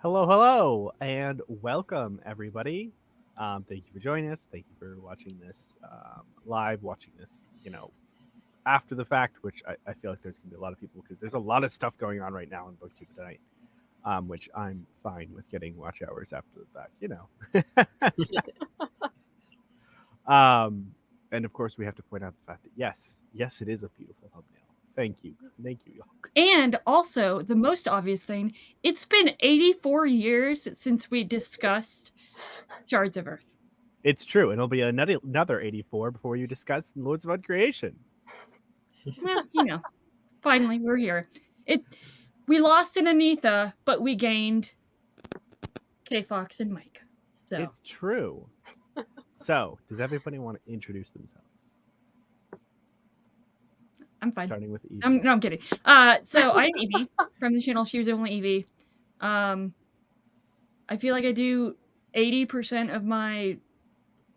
Hello, and welcome, everybody. Thank you for joining us. Thank you for watching this live, watching this, after the fact, which I feel like there's going to be a lot of people because there's a lot of stuff going on right now in BookTube tonight, which I'm fine with getting watch hours after the fact, and of course, we have to point out the fact that yes, it is a beautiful thumbnail. Thank you, y'all. And also, the most obvious thing, it's been 84 years since we discussed Shards of Earth. It's true. It'll be another 84 before you discuss Lords of Uncreation. Well, finally, we're here. We lost an Anitha, but we gained K-Fox and Mike. So. It's true. So, does everybody want to introduce themselves? I'm fine. Starting with Evie. I'm kidding. So I'm Evie from the channel She Was Only Evie. I feel like I do 80% of my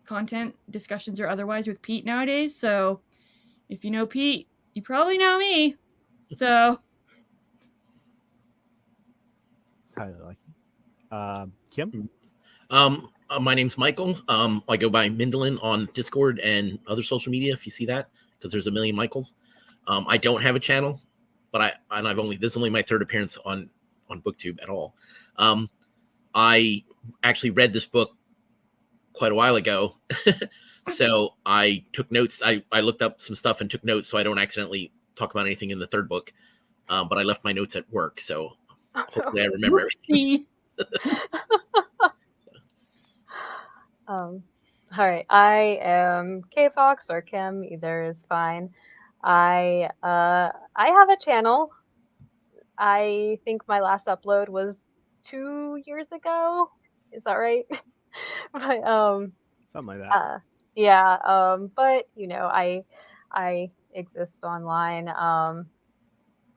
content, discussions or otherwise, with Pete nowadays. So if you know Pete, you probably know me. So Highly like Kim? My name's Michael. I go by Mindlin on Discord and other social media if you see that, because there's a million Michaels. I don't have a channel, but this is only my third appearance on BookTube at all. I actually read this book quite a while ago. So I took notes. I looked up some stuff and took notes so I don't accidentally talk about anything in the third book. But I left my notes at work, so hopefully I remember everything. All right, I am K-Fox or Kim, either is fine. I have a channel. I think my last upload was 2 years ago. Is that right? But something like that. Yeah. But I exist online.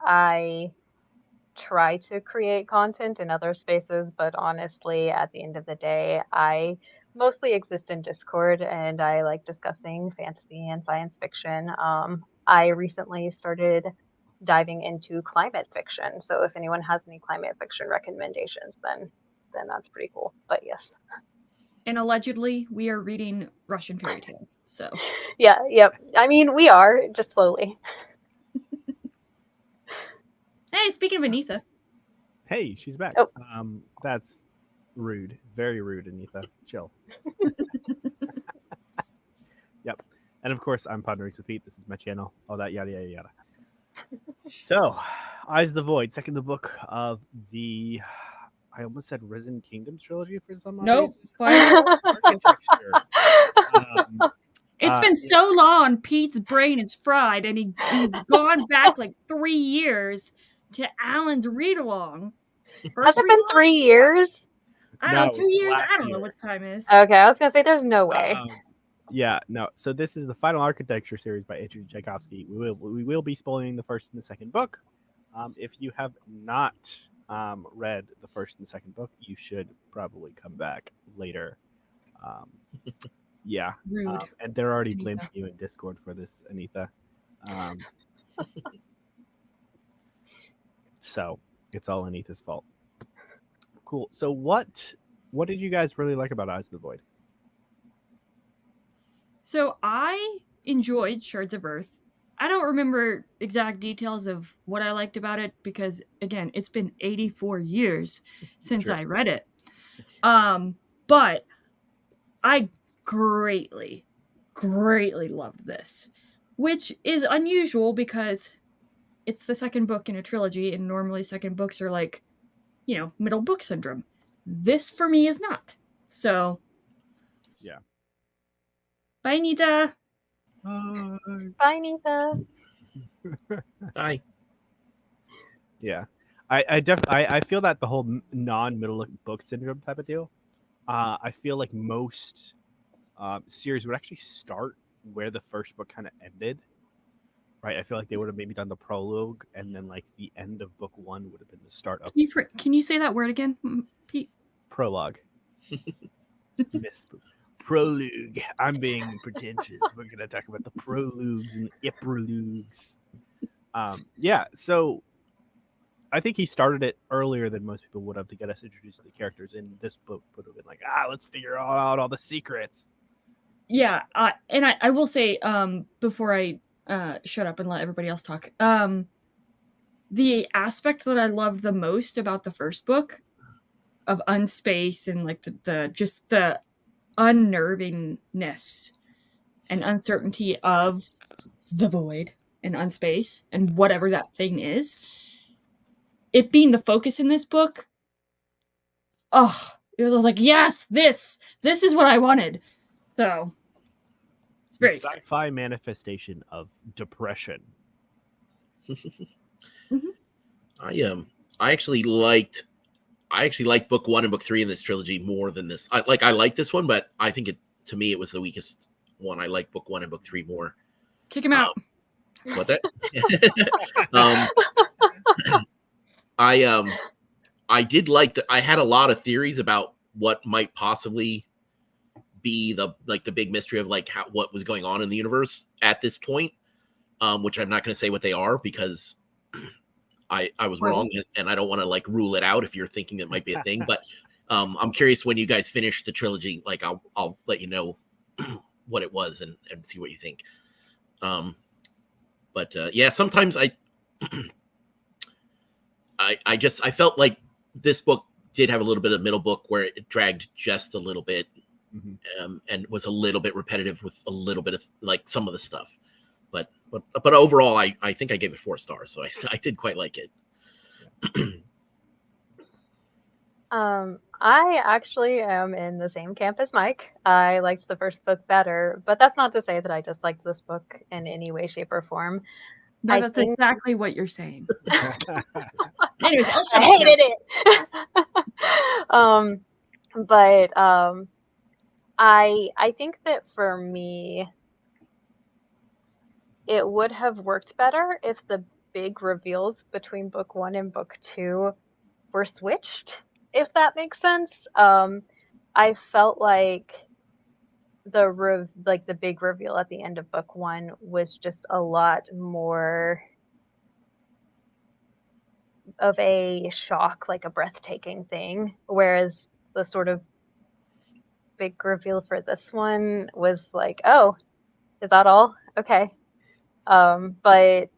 I try to create content in other spaces, but honestly, at the end of the day, I mostly exist in Discord, and I like discussing fantasy and science fiction. I recently started diving into climate fiction, so if anyone has any climate fiction recommendations, then that's pretty cool. But yes. And allegedly, we are reading Russian fairy tales. So Yep. I mean, we are just slowly. Hey, speaking of Anitha. Hey, she's back. Oh. That's rude. Very rude, Anitha. Chill. Yep. And of course, I'm Podrix Pete. This is my channel. All that yada yada yada. So, Eyes of the Void, second the book of the I almost said Risen Kingdoms trilogy for some Nope. architecture. It's been so long, Pete's brain is fried, and he's gone back like 3 years to Alan's read-along. Has it been 3 years? I don't know, 2 years? I don't know what time is. Okay, I was going to say there's no way. Yeah, no. So this is the final architecture series by Tchaikovsky. We will be spoiling the first and the second book. If you have not read the first and the second book, you should probably come back later. Yeah. And they're already blaming you in Discord for this, Anitha. So it's all Anitha's fault. Cool. So what did you guys really like about Eyes of the Void? So I enjoyed Shards of Earth. I don't remember exact details of what I liked about it because, again, it's been 84 years since I read it. But I greatly loved this, which is unusual because it's the second book in a trilogy, and normally second books are like, middle book syndrome. This, for me, is not. So, yeah. Bye, Nita. Bye, Nita. Bye. Yeah, I feel that the whole non-middle book syndrome type of deal. I feel like most series would actually start where the first book kind of ended, right? I feel like they would have maybe done the prologue, and then like the end of book one would have been the start of. Can you say that word again, Pete? Prologue. Prologue. I'm being pretentious. We're gonna talk about the prologues and epilogues. Yeah. So I think he started it earlier than most people would have to get us introduced to the characters. In this book would have been like, let's figure out all the secrets. Yeah, and I will say, before I shut up and let everybody else talk, the aspect that I love the most about the first book of Unspace and like the just the unnervingness and uncertainty of the void and Unspace and whatever that thing is, it being the focus in this book, it was like, yes, this is what I wanted. So it's very sci-fi manifestation of depression. Mm-hmm. I actually liked book 1 and book 3 in this trilogy more than this. I like this one, but I think to me it was the weakest one. I like book 1 and book 3 more. Kick him out. What that? I did like I had a lot of theories about what might possibly be the big mystery of like what was going on in the universe at this point, which I'm not going to say what they are because I was wrong, and I don't want to like rule it out if you're thinking that might be a thing. But I'm curious when you guys finish the trilogy, like I'll let you know what it was and see what you think. But yeah, sometimes I felt like this book did have a little bit of middle book where it dragged just a little bit, and was a little bit repetitive with a little bit of like some of the stuff. But overall, I think I gave it 4 stars, so I did quite like it. I actually am in the same camp as Mike. I liked the first book better, but that's not to say that I disliked this book in any way, shape, or form. No, that's exactly what you're saying. Anyways, I hated it. But I think that for me, it would have worked better if the big reveals between book 1 and book 2 were switched, if that makes sense. I felt like the big reveal at the end of book 1 was just a lot more of a shock, like a breathtaking thing, whereas the sort of big reveal for this one was like, oh, is that all? Okay. But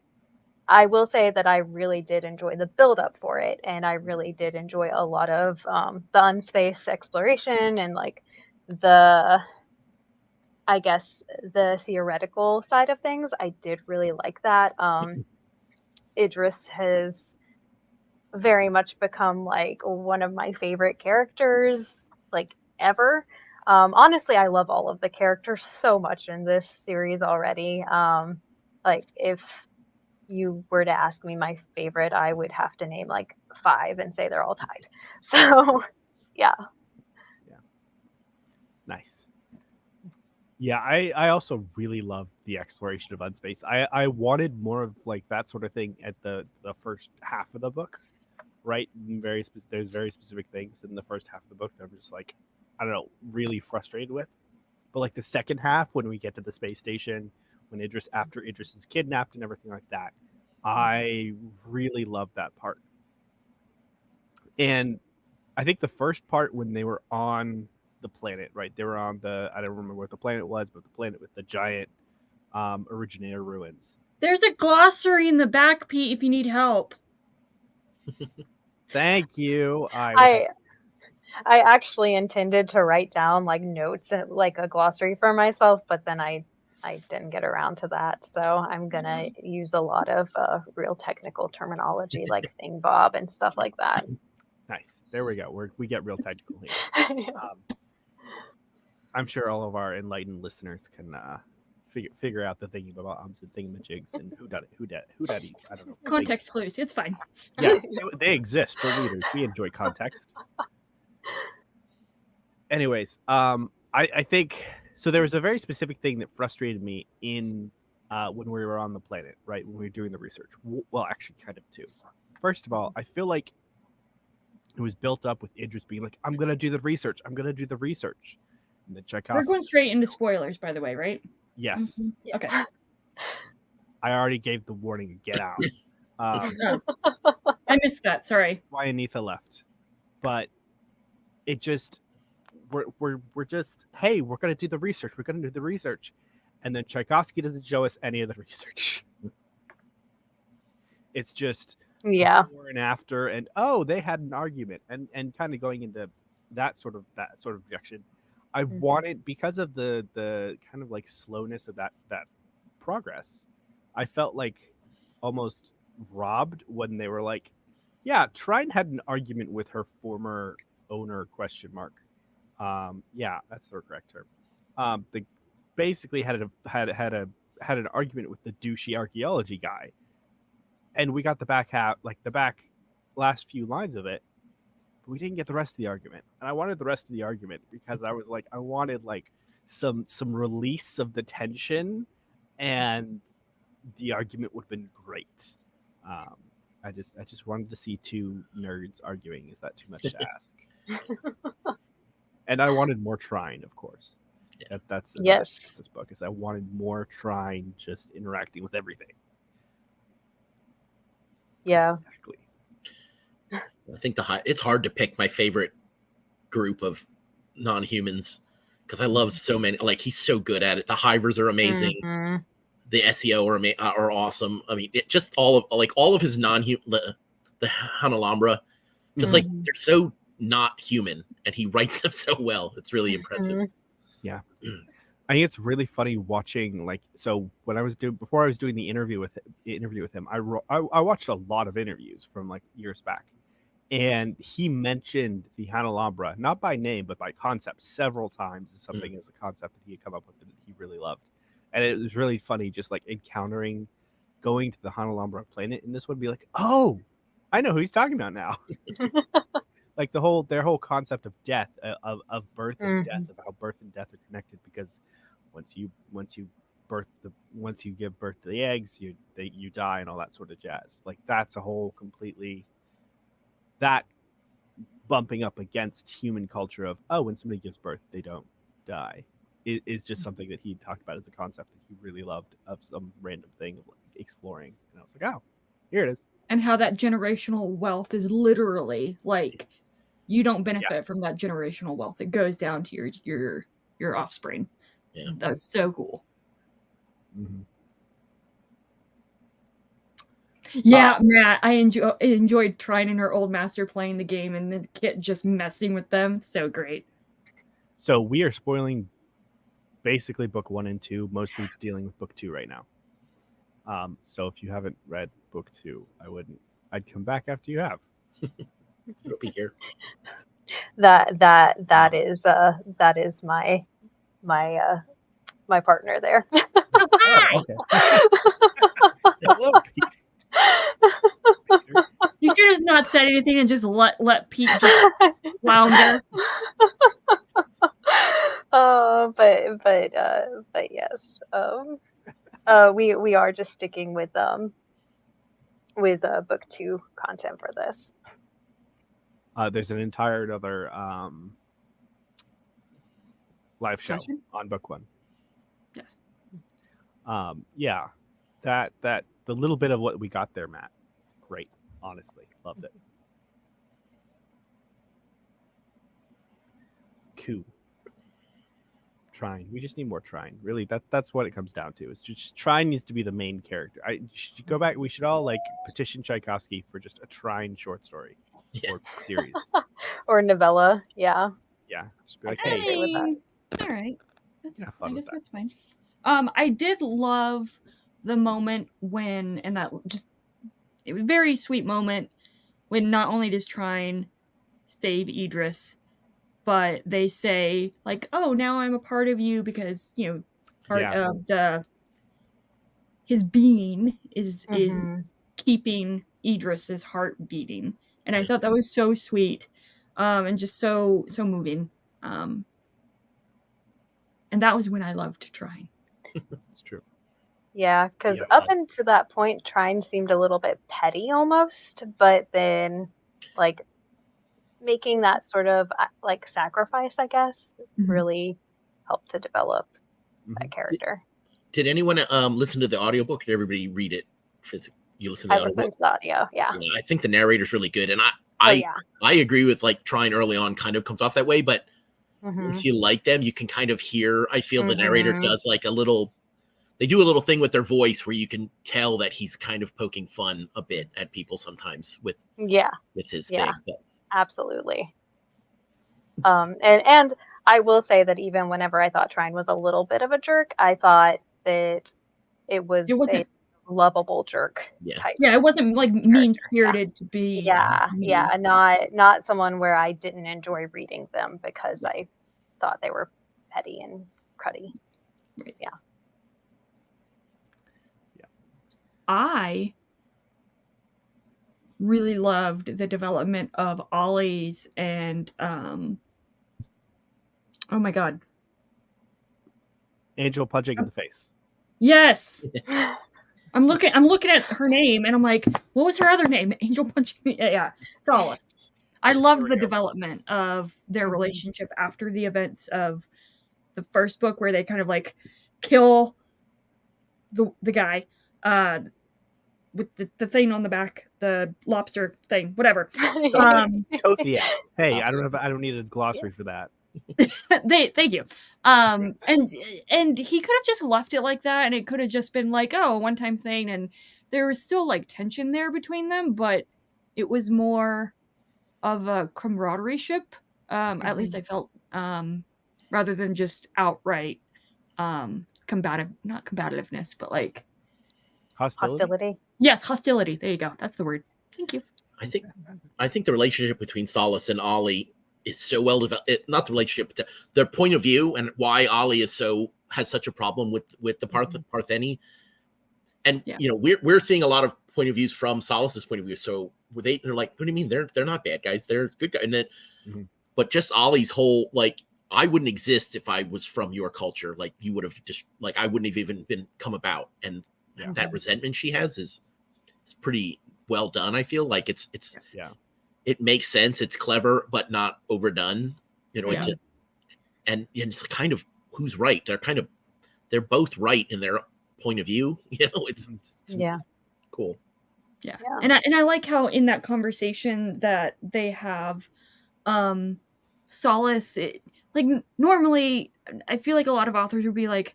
I will say that I really did enjoy the build up for it, and I really did enjoy a lot of the unspace exploration and like I guess the theoretical side of things. I did really like that. Idris has very much become like one of my favorite characters like ever. Honestly, I love all of the characters so much in this series already. Like if you were to ask me my favorite, I would have to name like 5 and say they're all tied. So yeah. Nice. Yeah, I also really love the exploration of Unspace. I wanted more of like that sort of thing at the first half of the book, right? There's very specific things in the first half of the book that I'm just like, I don't know, really frustrated with. But like the second half, when we get to the space station, when after Idris is kidnapped and everything like that, I really love that part. And I think the first part when they were on the planet, right? They were on I don't remember what the planet was, but the planet with the giant originator ruins. There's a glossary in the back, Pete, if you need help. Thank you. I actually intended to write down like notes and like a glossary for myself, but then I didn't get around to that. So I'm gonna use a lot of real technical terminology like thing bob and stuff like that. Nice. There we go. We get real technical here. Yeah. I'm sure all of our enlightened listeners can figure out the thingy-bobs and thingamajigs and who did it. I don't know. Context clues. It's fine. Yeah, they exist for readers. We enjoy context. Anyways, I think so. There was a very specific thing that frustrated me in when we were on the planet, right? When we were doing the research. Well, actually, kind of two. First of all, I feel like it was built up with Idris being like, "I'm gonna do the research. I'm gonna do the research." And then Tchaikovsky. We're going straight into spoilers, by the way, right? Yes. Mm-hmm. Okay. I already gave the warning to get out. And I missed that. Sorry. why Anitha left, but it just we're just, hey, we're gonna do the research. We're gonna do the research, and then Tchaikovsky doesn't show us any of the research. It's just before and after, and oh, they had an argument, and kind of going into that sort of objection. I wanted, because of the kind of like slowness of that progress, I felt like almost robbed when they were like, yeah, Trine had an argument with her former owner ? Yeah, that's the correct term. They basically had an argument with the douchey archaeology guy, and we got the back half, like the back last few lines of it, but we didn't get the rest of the argument. And I wanted the rest of the argument because I was like, I wanted like some release of the tension, and the argument would have been great. I just wanted to see two nerds arguing. Is that too much to ask? And I wanted more Trine, of course. That's this book is I wanted more Trine just interacting with everything. Yeah. Exactly. I think it's hard to pick my favorite group of non-humans because I love so many. Like, he's so good at it. The Hivers are amazing. The SEO are awesome. I mean, it just all of his non-human, the Hanalambra, just like they're so not human, and he writes them so well. It's really impressive. Yeah. I think it's really funny watching, like, so when before I was doing the interview with him, I watched a lot of interviews from like years back, and he mentioned the Hanalambra, not by name but by concept, several times as something as a concept that he had come up with that he really loved. And it was really funny just like going to the Hanalambra planet, and this would be like, oh, I know who he's talking about now. Like their whole concept of death, of birth and death, of how birth and death are connected, because once you give birth to the eggs, you die and all that sort of jazz. Like, that's a whole completely, that bumping up against human culture of, oh, when somebody gives birth, they don't die. It is just something that he talked about as a concept that he really loved, of some random thing of like exploring. And I was like, oh, here it is. And how that generational wealth is literally like, you don't benefit from that generational wealth. It goes down to your offspring. Yeah. That's so cool. Yeah, Matt, I enjoyed Trine and her old master playing the game, and the kid just messing with them. So great. So we are spoiling basically book 1 and 2, mostly dealing with book 2 right now. So if you haven't read book 2, I'd come back after you have. It'll be here. That is my partner there. Oh, okay. Hello, Pete. You should have not said anything and just let Pete just flounder. But yes. We are just sticking with book 2 content for this. There's an entire other live show on book 1. Yes. Yeah, that the little bit of what we got there, Matt, great. Honestly, loved it. Cool. Trine. We just need more Trine. Really, that's what it comes down to. It's just Trine needs to be the main character. I should go back. We should all like petition Tchaikovsky for just a Trine short story or series or novella. Yeah. Yeah. Just be like, All right. I guess that's fine. I did love the moment when, and that just, it was a very sweet moment when not only does Trine save Idris, but they say like, oh, now I'm a part of you, because, you know, part of his being is keeping Idris's heart beating. And I thought that was so sweet, and just so moving. And that was when I loved Trine. It's true. Yeah, because up until that point, Trine seemed a little bit petty almost, but then like making that sort of like sacrifice, I guess, really helped to develop that character. Did anyone listen to the audiobook? Did everybody read it physically? You listen to I the audio. listened to the audio. Yeah. I think the narrator's really good, and yeah. I agree with like trying early on kind of comes off that way, but Mhm. once you like them, you can kind of hear. I feel the narrator Mhm. does like a little. They do a little thing with their voice where you can tell that he's kind of poking fun a bit at people sometimes with Yeah. his Yeah. thing. But Absolutely. And I will say that even whenever I thought Trine was a little bit of a jerk, I thought that it was It a wasn't. lovable jerk yeah, type. Yeah, it wasn't like mean spirited to be. Yeah, mean. yeah, not someone where I didn't enjoy reading them because I thought they were petty and cruddy. Right. Yeah. I really loved the development of Ollie's and oh my god, Angel punching in the face. yes. I'm looking at her name and I'm like, what was her other name? Angel punching. Yeah, Solace. I love the development of their relationship after the events of the first book, where they kind of like kill the guy with the thing on the back, the lobster thing, whatever. Tothia. Hey, I don't need a glossary for that. Thank you. And he could have just left it like that, and it could have just been like, oh, a one-time thing, and there was still like tension there between them, but it was more of a camaraderie ship. At least I felt, rather than just outright not combativeness, but like Hostility. Yes, hostility. There you go. That's the word. Thank you. I think the relationship between Solace and Ollie is so well developed. Not the relationship, but their point of view and why Ollie has such a problem with the Partheni. And we're seeing a lot of point of views from Solace's point of view. So they're like, what do you mean? They're not bad guys. They're good guys. And then, but just Ollie's whole like, I wouldn't exist if I was from your culture. Like you would have just like I wouldn't have even been come about. And that resentment she has is pretty well done. I feel like it makes sense. It's clever, but not overdone. It just and it's kind of who's right. They're both right in their point of view. It's cool. Yeah. And I like how in that conversation that they have, Solace, like normally I feel like a lot of authors would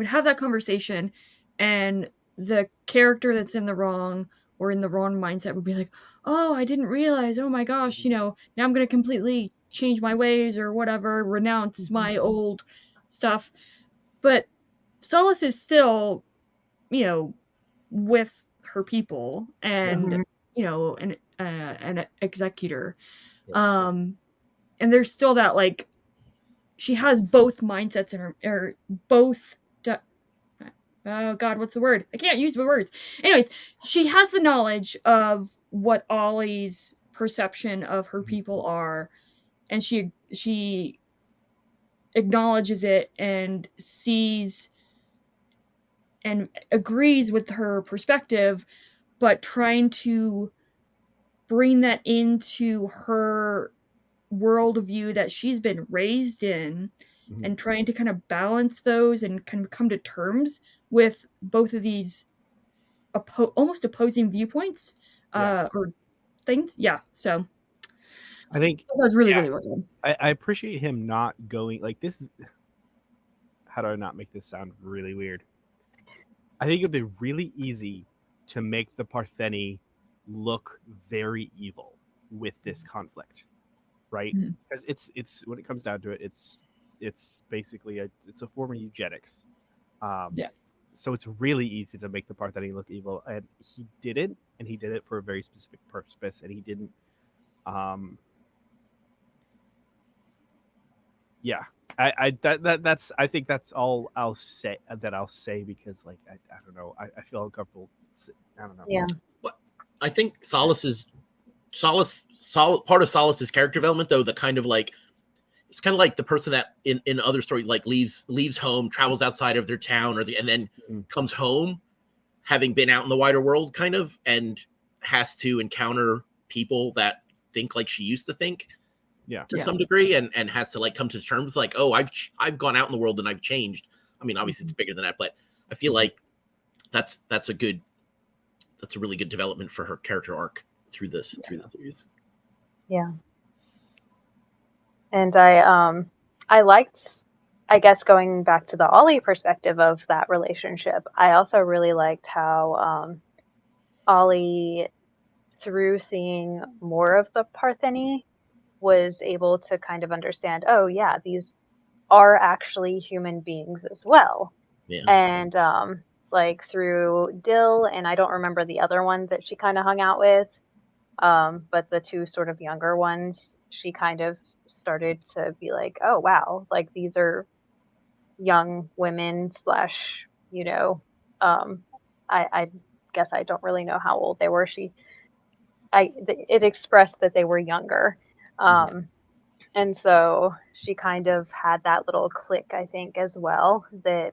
have that conversation, and the character that's in the wrong or in the wrong mindset would be like, oh, I didn't realize, oh my gosh, now I'm going to completely change my ways or whatever, renounce my old stuff. But Solace is still, with her people and, an executor. And there's still that, like, she has both mindsets in her, or both, oh God, what's the word? I can't use the words. Anyways, she has the knowledge of what Ollie's perception of her people are, and she acknowledges it and sees and agrees with her perspective, but trying to bring that into her worldview that she's been raised in, and trying to kind of balance those and kind of come to terms with both of these almost opposing viewpoints or things. Yeah. So I think that was really, really well done. I appreciate him not going like this is. How do I not make this sound really weird? I think it'd be really easy to make the Partheni look very evil with this conflict, right? Because it's when it comes down to it, it's basically it's a form of eugenics. So it's really easy to make the Partheni look evil, and he did it, and he did it for a very specific purpose, and he didn't. I think that's all I'll say because like I don't know, I feel uncomfortable. I don't know. Yeah. But I think part of Solace's character development, though, the kind of like it's kind of like the person that in other stories like leaves home, travels outside of their town, and then comes home, having been out in the wider world, kind of, and has to encounter people that think like she used to think. To some degree, and has to like come to terms like, oh, I've gone out in the world and I've changed. I mean, obviously it's bigger than that, but I feel like that's a good that's a really good development for her character arc through this through the series. Yeah. And I liked, I guess, going back to the Ollie perspective of that relationship, I also really liked how Ollie, through seeing more of the Partheni, was able to kind of understand, oh yeah, these are actually human beings as well. Yeah. And like through Dill, and I don't remember the other one that she kind of hung out with, but the two sort of younger ones, she kind of started to be like, oh wow, like these are young women slash, you know, I guess I don't really know how old they were. It expressed that they were younger. And so she kind of had that little click, I think, as well, that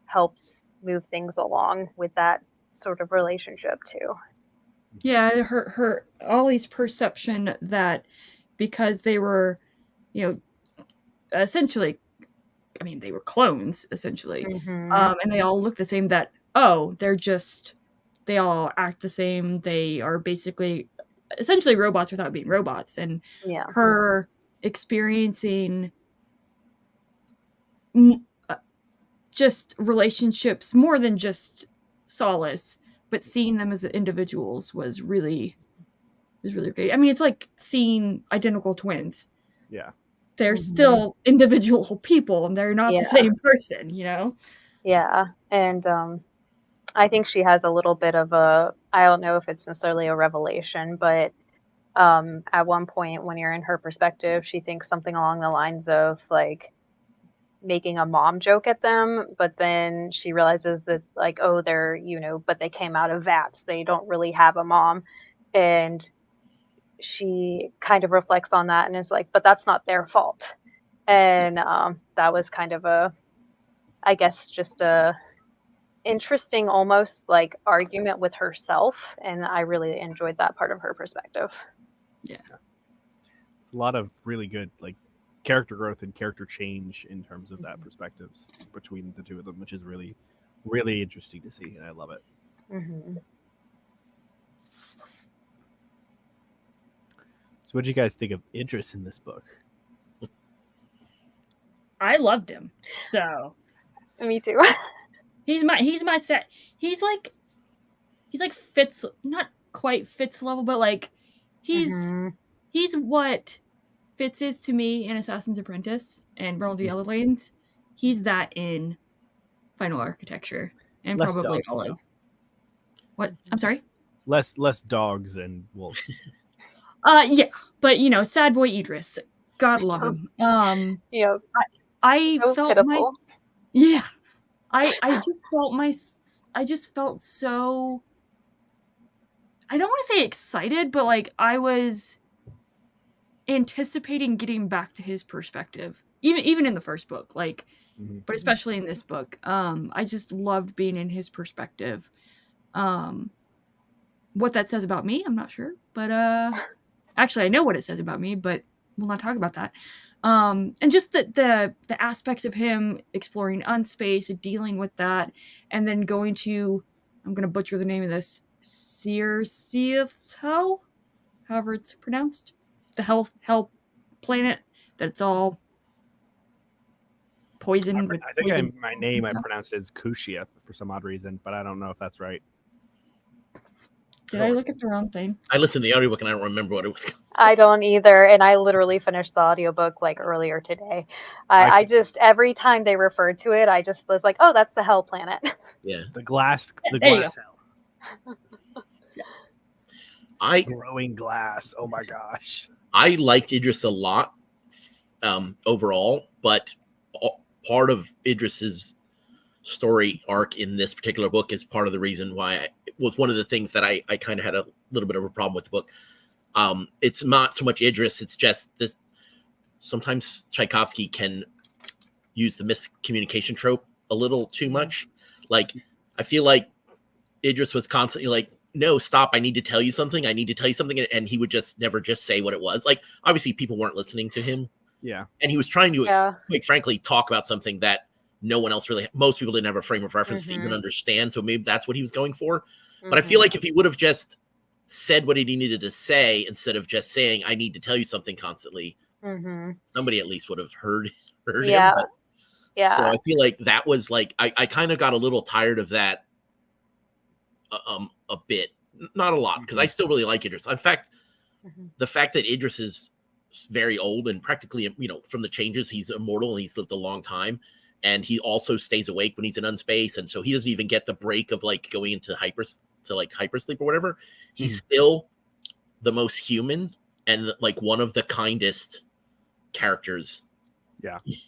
helps move things along with that sort of relationship too. Yeah, her Ollie's perception that because they were, you know, essentially, I mean, they were clones essentially, Mm-hmm. and they all look the same. That they all act the same. They are basically, essentially robots without being robots, and Yeah. her experiencing just relationships more than just Solace, but seeing them as individuals was really great. I mean, it's like seeing identical twins. Yeah. They're Mhm. still individual people, and they're not Yeah. the same person, you know? Yeah. And I think she has a little bit of a, I don't know if it's necessarily a revelation, but at one point when you're in her perspective, she thinks something along the lines of like making a mom joke at them, but then she realizes that like, oh, they're, you know, but they came out of vats. They don't really have a mom. And she kind of reflects on that and is like, but that's not their fault. And that was kind of a, I guess, just a interesting almost like argument with herself, and I really enjoyed that part of her perspective. Yeah. It's a lot of really good like character growth and character change in terms of that perspectives between the two of them, which is really, really interesting to see, and I love it. Mm-hmm. So, what do you guys think of Idris in this book? I loved him. So Me too. he's my set. He's like Fitz, not quite Fitz level, but like he's what Fitz is to me in Assassin's Apprentice and Realm of the Yellow Lanes. He's that in Final Architecture and Less probably dogs, all though. of. What? I'm sorry? Less dogs and wolves. Yeah, but you know, sad boy Idris. God love him. Yeah. I So felt pitiful. yeah. I just felt so, I don't want to say excited, but like I was anticipating getting back to his perspective. Even in the first book, like but especially in this book. I just loved being in his perspective. What that says about me, I'm not sure. But actually I know what it says about me, but we'll not talk about that. And just the aspects of him exploring unspace, dealing with that, and then going to, I'm gonna butcher the name of this, Circeus Hell, however it's pronounced, the hell planet that's all poison. I think my name I pronounced it as Kushia for some odd reason, but I don't know if that's right. Did I look at the wrong thing? I listened to the audiobook and I don't remember what it was. I don't either, and I literally finished the audiobook like earlier today. I just, every time they referred to it, I just was like, oh, that's the hell planet. Yeah. The glass hell. Growing glass. Oh my gosh. I liked Idris a lot overall, but part of Idris's story arc in this particular book is part of the reason why it was one of the things that I kind of had a little bit of a problem with the book. It's not so much Idris, it's just this. Sometimes Tchaikovsky can use the miscommunication trope a little too much. Like, I feel like Idris was constantly like, no, stop, I need to tell you something. And he would just never just say what it was. Like, obviously people weren't listening to him. Yeah. And he was trying to, like, frankly, talk about something that no one else really, most people didn't have a frame of reference to even understand. So maybe that's what he was going for. But I feel like if he would have just said what he needed to say instead of just saying, I need to tell you something constantly, somebody at least would have heard him. But, so I feel like that was like, I kind of got a little tired of that a bit. Not a lot, because I still really like Idris. In fact, the fact that Idris is very old and practically, from the changes, he's immortal and he's lived a long time. And he also stays awake when he's in unspace. And so he doesn't even get the break of like going into hypersleep or whatever. He's still the most human and like one of the kindest characters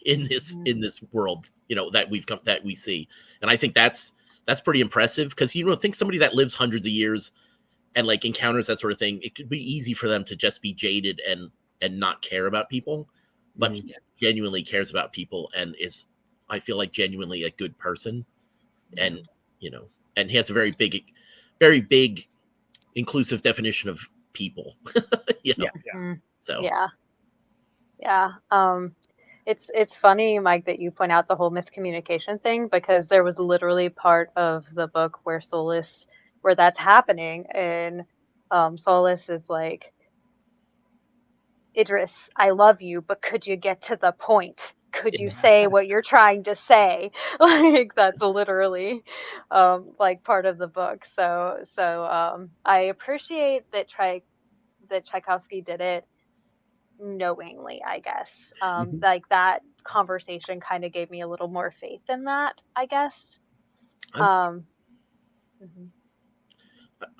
in this world, that we see. And I think that's pretty impressive, because think somebody that lives hundreds of years and like encounters that sort of thing, it could be easy for them to just be jaded and not care about people, but he genuinely cares about people and is, I feel like, genuinely a good person. And and he has a very big inclusive definition of people. So it's funny, Mike, that you point out the whole miscommunication thing, because there was literally part of the book where that's happening, and Solus is like, Idris, I love you, but could you get to the point? Could you say what you're trying to say? Like, that's literally like part of the book. So I appreciate that Tchaikovsky did it knowingly, I guess. Like, that conversation kind of gave me a little more faith in that, I guess. I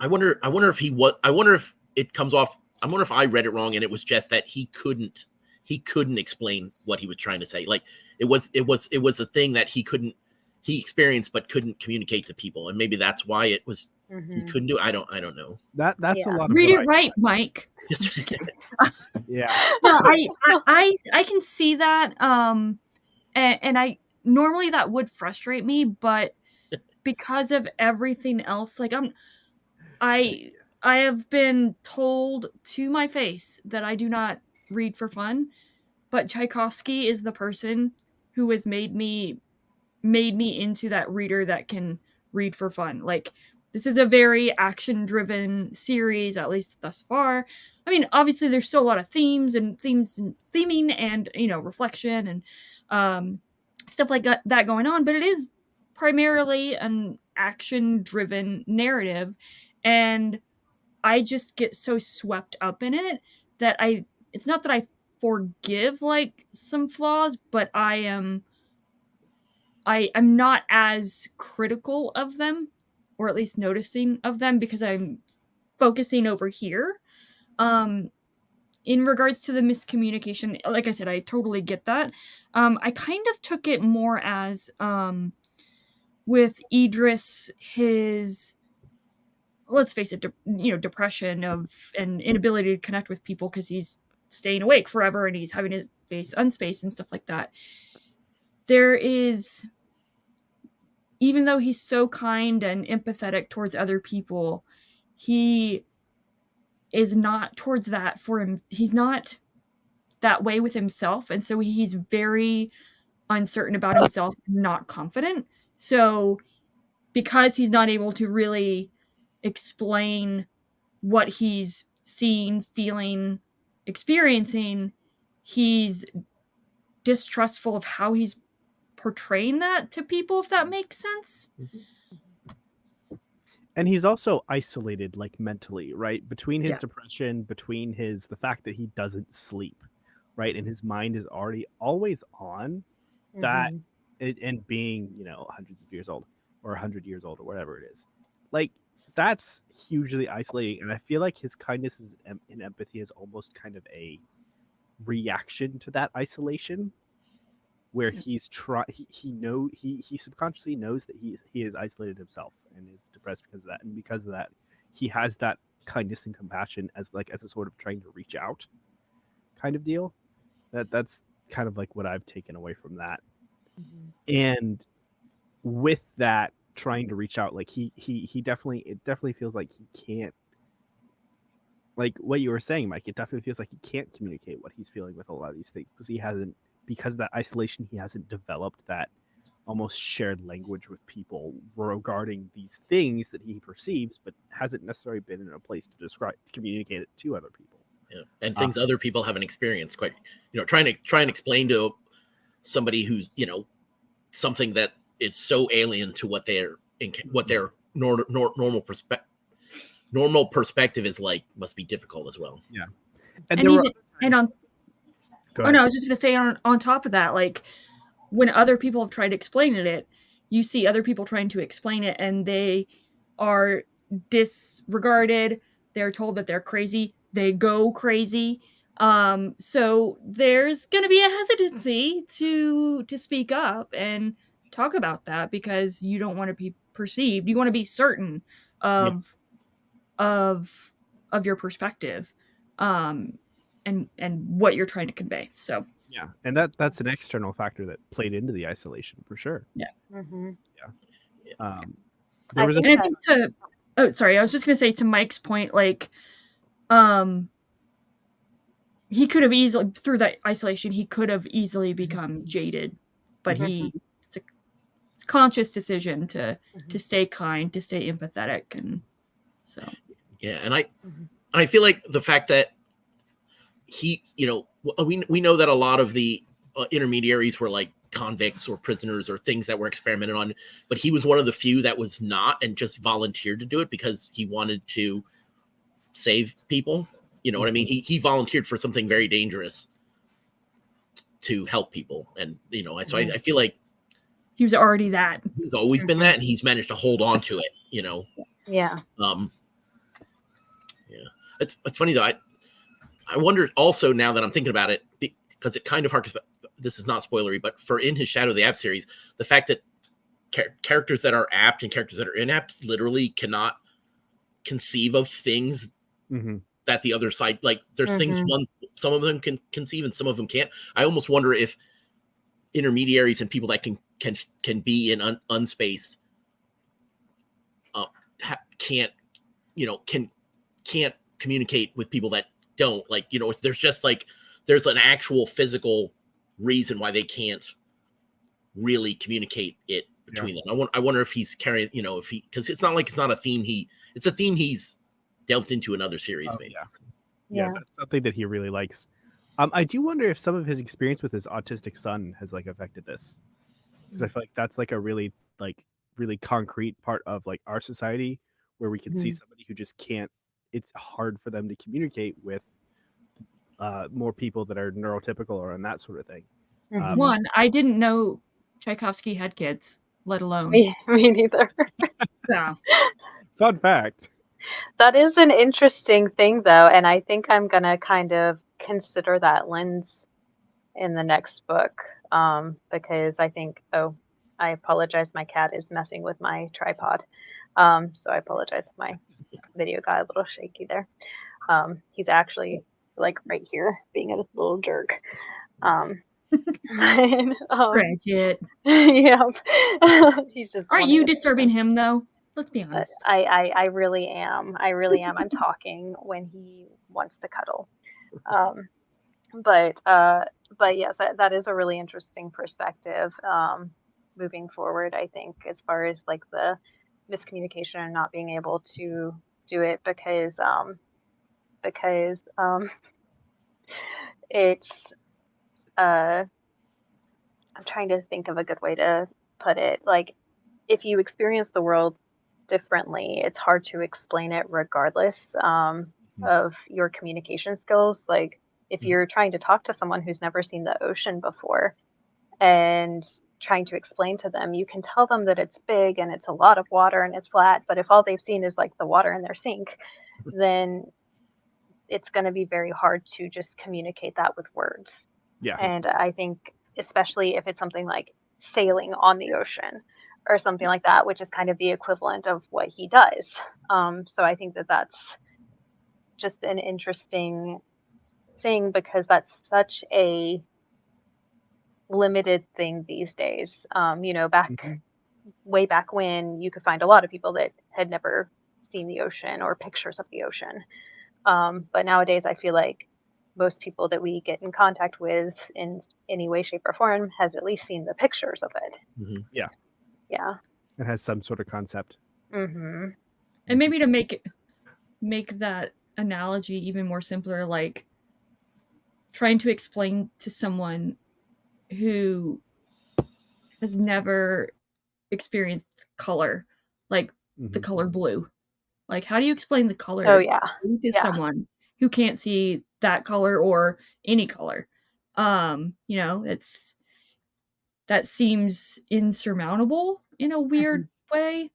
wonder if it comes off. I wonder if I read it wrong and it was just that he couldn't explain what he was trying to say. Like, it was a thing that he experienced but couldn't communicate to people, and maybe that's why it was he couldn't do it. I don't know. That's a lot of read it right, Mike. Yeah. No, I can see that. And I normally that would frustrate me, but because of everything else, like I have been told to my face that I do not read for fun, but Tchaikovsky is the person who has made me into that reader that can read for fun. Like, this is a very action-driven series, at least thus far. I mean, obviously there's still a lot of themes and theming and, reflection and stuff like that going on, but it is primarily an action-driven narrative, and I just get so swept up in it that it's not that I forgive like some flaws, but I'm not as critical of them, or at least noticing of them, because I'm focusing over here. In regards to the miscommunication, like I said, I totally get that. I kind of took it more as with Idris, his, let's face it, depression and inability to connect with people because he's staying awake forever and he's having to face unspace and stuff like that. There is, even though he's so kind and empathetic towards other people, he is not towards that for him. He's not that way with himself, and so he's very uncertain about himself, not confident. So because he's not able to really explain what he's seeing, feeling, experiencing, he's distrustful of how he's portraying that to people, if that makes sense. And he's also isolated, like, mentally, right? Between his depression, between the fact that he doesn't sleep, right? And his mind is always on that, and being, hundreds of years old or 100 years old or whatever it is. Like, that's hugely isolating. And I feel like his kindness and empathy is almost kind of a reaction to that isolation, where he subconsciously knows that he has isolated himself and is depressed because of that, and because of that he has that kindness and compassion as a sort of trying to reach out kind of deal. That's kind of like what I've taken away from that. And with that trying to reach out, like it definitely feels like he can't, like what you were saying, Mike, it definitely feels like he can't communicate what he's feeling with a lot of these things because of that isolation, he hasn't developed that almost shared language with people regarding these things that he perceives, but hasn't necessarily been in a place to communicate it to other people. Yeah. And things other people haven't experienced quite, trying to explain to somebody who's, something that is so alien to what their normal perspective is like, must be difficult as well. Yeah. I was just going to say on top of that, like when other people have tried explaining it, you see other people trying to explain it and they are disregarded. They're told that they're crazy. They go crazy. So there's going to be a hesitancy to speak up and talk about that because you don't want to be perceived. You want to be certain of your perspective, and what you're trying to convey. So yeah, and that's an external factor that played into the isolation for sure. Yeah. Mm-hmm. Yeah. I was just gonna say to Mike's point, like, he could have easily, through that isolation, he could have easily become jaded, but it's a conscious decision to stay kind, to stay empathetic, and so. Yeah, and I feel like the fact that he, we know that a lot of the intermediaries were like convicts or prisoners or things that were experimented on, but he was one of the few that was not and just volunteered to do it because he wanted to save people. You know what I mean? He volunteered for something very dangerous to help people, and so I feel like he was already that. He's always been that, and he's managed to hold on to it. Yeah. Yeah. It's funny though. I wonder also, now that I'm thinking about it, because it kind of harkens back, this is not spoilery, but for in his Shadow of the Apt series, the fact that characters that are apt and characters that are inapt literally cannot conceive of things that the other side, like there's things some of them can conceive and some of them can't. I almost wonder if intermediaries and people that can be in unspace can't communicate with people that don't, like, if there's just like there's an actual physical reason why they can't really communicate it between them. I wonder if he's carrying, because it's not like it's not a theme it's a theme he's delved into in other series. Maybe. Yeah, but it's something that he really likes. I do wonder if some of his experience with his autistic son has like affected this, because I feel like that's like a really concrete part of like our society where we can see somebody who just can't. It's hard for them to communicate with more people that are neurotypical or on that sort of thing. One, I didn't know Tchaikovsky had kids, let alone me neither. Yeah. Fun fact. That is an interesting thing, though, and I think I'm gonna kind of consider that lens in the next book, because I think. Oh, I apologize. My cat is messing with my tripod, so I apologize if my video got a little shaky there. He's actually like right here, being a little jerk. Bridget. Yep. He's just. Aren't you disturbing him though? Let's be honest. I really am. I'm talking when he wants to cuddle. But yes, that is a really interesting perspective. Moving forward, I think, as far as like the miscommunication and not being able to do it because it's I'm trying to think of a good way to put it. Like, if you experience the world differently, it's hard to explain it regardless of your communication skills. Like, if you're trying to talk to someone who's never seen the ocean before and trying to explain to them, you can tell them that it's big and it's a lot of water and it's flat, but if all they've seen is like the water in their sink, then it's going to be very hard to just communicate that with words. Yeah. And I think especially if it's something like sailing on the ocean or something like that, which is kind of the equivalent of what he does. So I think that that's just an interesting thing because that's such a limited thing these days. Way back when you could find a lot of people that had never seen the ocean or pictures of the ocean. But nowadays I feel like most people that we get in contact with in any way, shape, or form has at least seen the pictures of it. Mhm. Yeah. Yeah. It has some sort of concept. Mm-hmm. And maybe to make that analogy even more simpler, like trying to explain to someone who has never experienced color, like the Mhm. color blue. Like, how do you explain the color Oh yeah. to Yeah. someone who can't see that color or any color? You know, that seems insurmountable in a weird way.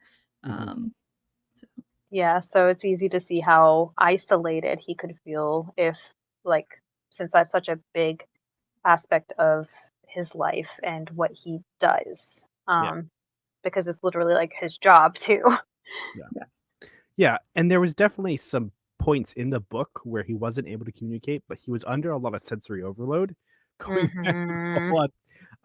Mhm. So, Yeah, so it's easy to see how isolated he could feel if, like, since that's such a big aspect of his life and what he does, Yeah. because it's literally like his job too. Yeah, and there was definitely some points in the book where he wasn't able to communicate, but he was under a lot of sensory overload, going back to the Mm-hmm. whole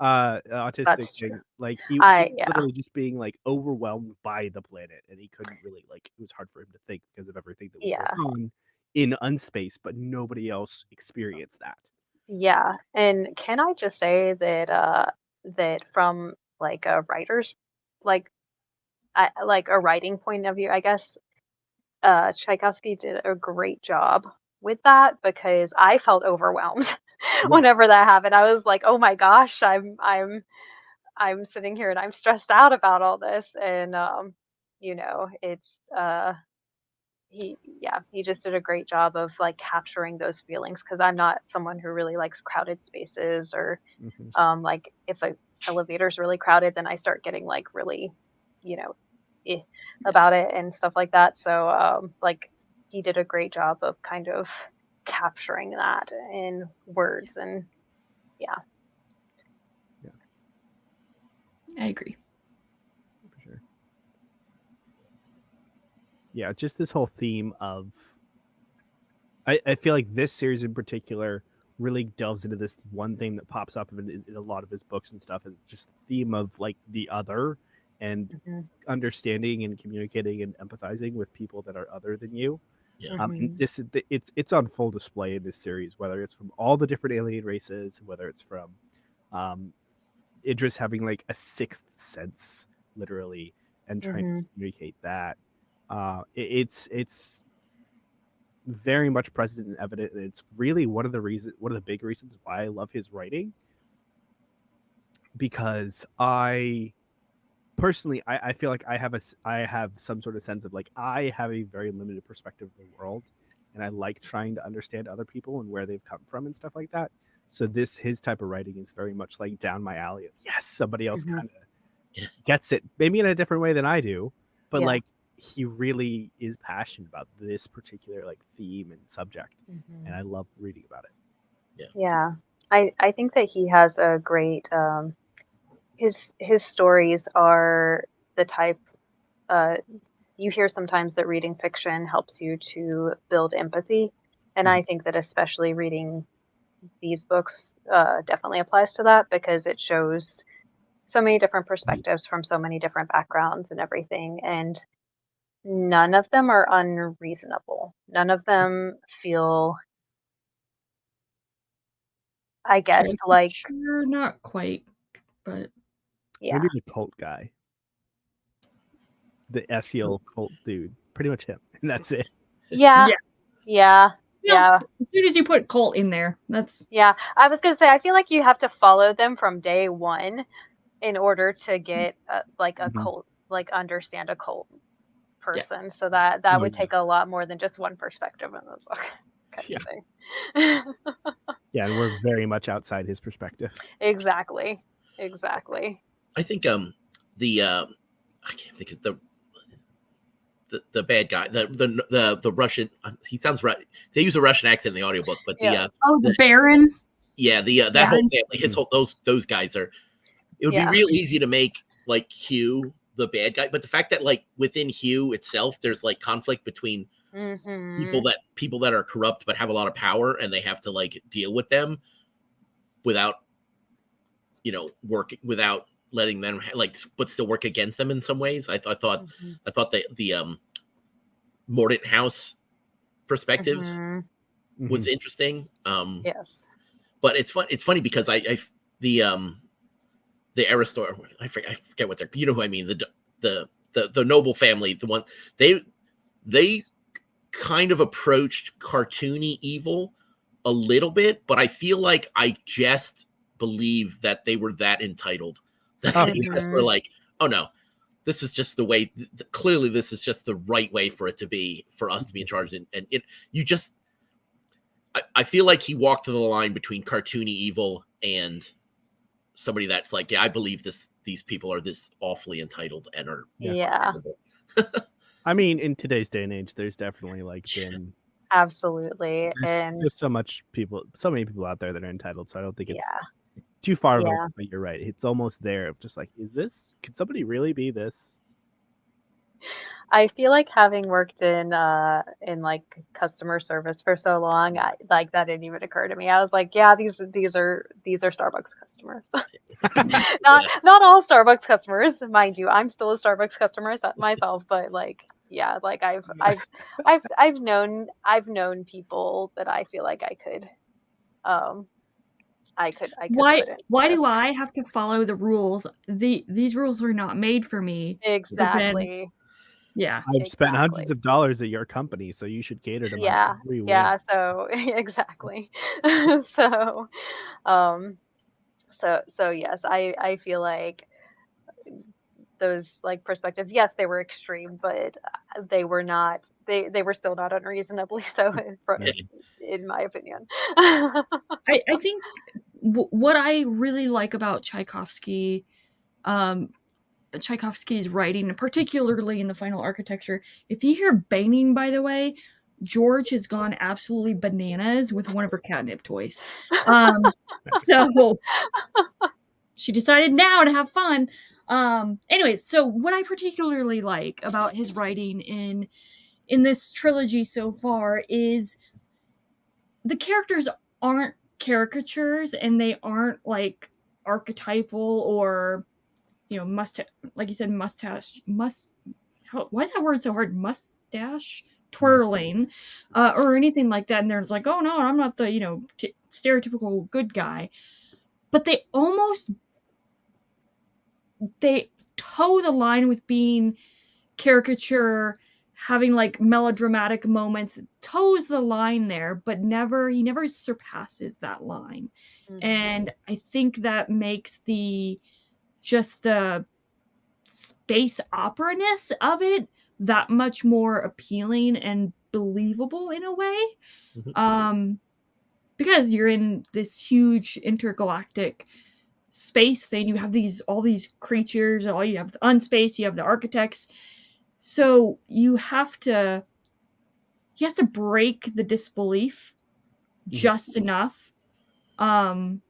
autistic That's true. thing. Like he was Yeah, literally just being like overwhelmed by the planet, and he couldn't really like. It was hard for him to think because of everything that was going yeah, on in unspace, but nobody else experienced that. yeah. And can I just say that that from like a writer's like like a writing point of view, I guess Tchaikovsky did a great job with that because I felt overwhelmed Yeah. whenever that happened. I was like, "Oh my gosh, I'm sitting here and I'm stressed out about all this." And it's he just did a great job of like capturing those feelings because I'm not someone who really likes crowded spaces or Mhm. like if a elevator's really crowded, then I start getting like really, you know, eh, about it and stuff like that. So like he did a great job of kind of capturing that in words and yeah. I agree. For sure. Yeah, just this whole theme of I feel like this series in particular really delves into this one thing that pops up in a lot of his books and stuff, and just the theme of like the other and Mhm. understanding and communicating and empathizing with people that are other than you. Yeah. And Mhm. it's on full display in this series, whether it's from all the different alien races, whether it's from um, Idris having like a sixth sense, literally, and trying to Mhm. communicate that. It's very much present and evident, and it's really one of the big reasons why I love his writing, because I personally I feel like I have some sort of sense of like I have a very limited perspective of the world, and I like trying to understand other people and where they've come from and stuff like that. So his type of writing is very much like down my alley of yes, somebody else Mhm. kind of Yeah. gets it, maybe in a different way than I do, but Yeah. like he really is passionate about this particular like theme and subject, and Mhm. I love reading about it. Yeah. I think that he has a great his stories are the type uh you hear sometimes that reading fiction helps you to build empathy, and Mhm. I think that especially reading these books definitely applies to that because it shows so many different perspectives from so many different backgrounds and everything, and none of them are unreasonable. None of them feel, I guess, like Caricature, not quite, but yeah, Maybe the cult guy, the SEL cult dude, pretty much him, and that's it. yeah, yeah. yeah, Well, yeah. as soon as you put Colt in there, that's Yeah, I was gonna say, I feel like you have to follow them from day one in order to get like a Mhm. cult, like understand a cult yeah. person. So that Oh would yeah, take a lot more than just one perspective in the book, kind yeah, of thing. yeah, and we're very much outside his perspective. Exactly, exactly. I think the I can't think is the bad guy, the Russian. He sounds right. They use a Russian accent in the audiobook, but Yeah, Oh, the the Baron. that whole Baron. family, his whole those guys are. It would be yeah. real easy to make like Hugh the bad guy, but the fact that like within Hugh itself, there's like conflict between Mhm. people that are corrupt but have a lot of power, and they have to like deal with them without work without letting them like but still work against them in some ways. Mhm. I thought that the Mordant House perspectives Mhm. was interesting. Yes. But it's fun. It's funny because the Aristor, I forget what they're, you know who I mean, the noble family, the one they kind of approached cartoony evil a little bit, but I feel like I just believe that they were that entitled that they just were like, oh no, this is just the way. Clearly, this is just the right way for it to be, for us to be in charge. And it, you just, I feel like he walked the line between cartoony evil and somebody that's like, yeah, I believe these people are this awfully entitled and are terrible. I mean, in today's day and age, there's definitely like been absolutely, and there's so many people out there that are entitled. So I don't think it's too far of a, but you're right. It's almost there of just like, could somebody really be this? I feel like having worked in like customer service for so long, like that didn't even occur to me. I was like, yeah, these are Starbucks customers. not all Starbucks customers, mind you. I'm still a Starbucks customer myself, but like, yeah, like I've known people that I feel like I could why do I have to follow the rules? These rules were not made for me. Exactly. Yeah. I've spent hundreds of dollars at your company, so you should cater to my every way. Yeah, so exactly. So so yes, I feel like those like perspectives, yes, they were extreme, but they were still not unreasonably so in my opinion. I think what I really like about Tchaikovsky's writing, and particularly in the final architecture, if you hear banging, by the way, George has gone absolutely bananas with one of her catnip toys. So she decided now to have fun. Anyways, so what I particularly like about his writing in this trilogy so far is the characters aren't caricatures, and they aren't like archetypal or, you know, like you said, why is that word so hard? Mustache twirling, or anything like that. And there's like, oh no, I'm not the, you know, stereotypical good guy. But they toe the line with being caricature, having like melodramatic moments, toes the line there, but he never surpasses that line. And I think that makes the space opera-ness of it that much more appealing and believable in a way. Because you're in this huge intergalactic space thing, you have all these creatures, you have the unspace, you have the architects, so he has to break the disbelief just enough. And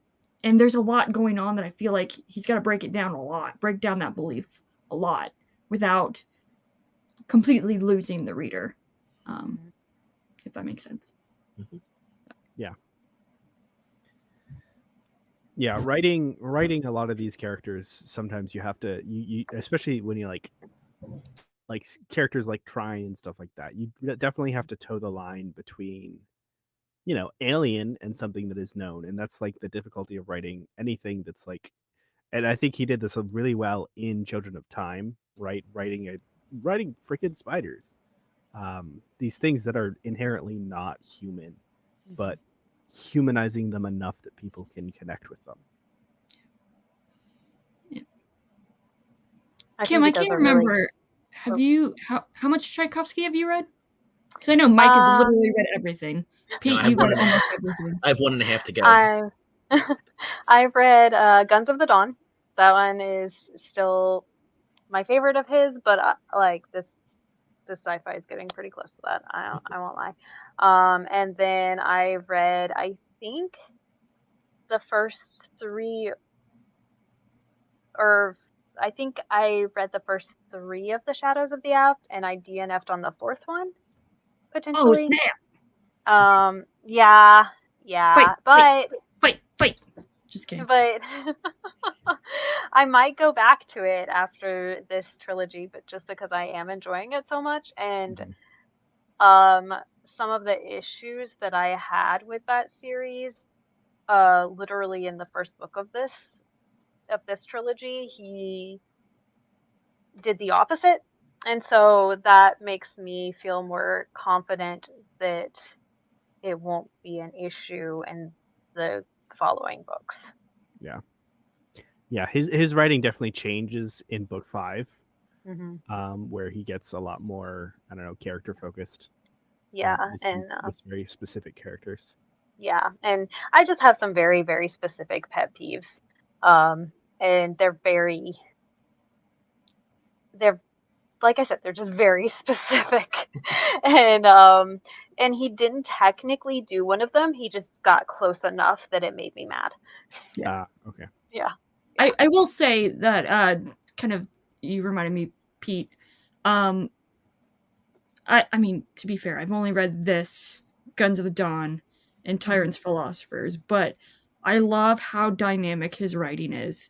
there's a lot going on that I feel like he's got to break down that belief a lot without completely losing the reader, if that makes sense. Yeah, writing a lot of these characters, sometimes you have to, you especially when you like characters like Trine and stuff like that, you definitely have to toe the line between, you know, alien and something that is known. And that's like the difficulty of writing anything that's like, and I think he did this really well in Children of Time, right? Writing freaking spiders, these things that are inherently not human, but humanizing them enough that people can connect with them. Kim, I can't remember. Have you how much Tchaikovsky have you read? Because I know Mike has literally read everything. Pete, you've read almost everything. I have 1.5 to go. I've read Guns of the Dawn. That one is still my favorite of his, but like this sci-fi is getting pretty close to that. I won't lie. And then I read, I think, the first 3, or I think I read the first 3 of the Shadows of the Apt, and I DNF'd on the 4th one, potentially. Oh, snap. Yeah. Fight. Just kidding. But I might go back to it after this trilogy, but just because I am enjoying it so much. And some of the issues that I had with that series, literally in the first book of this trilogy, he did the opposite. And so that makes me feel more confident that it won't be an issue in the following books. Yeah. Yeah, his writing definitely changes in book 5, where he gets a lot more, I don't know, character focused. Yeah, with very specific characters. Yeah, and I just have some very, very specific pet peeves, and they're like I said, they're just very specific, and he didn't technically do one of them. He just got close enough that it made me mad. Yeah. Okay. Yeah. I will say that kind of you reminded me, Pete. I mean, to be fair, I've only read this, Guns of the Dawn, and Tyrants Philosophers, but I love how dynamic his writing is.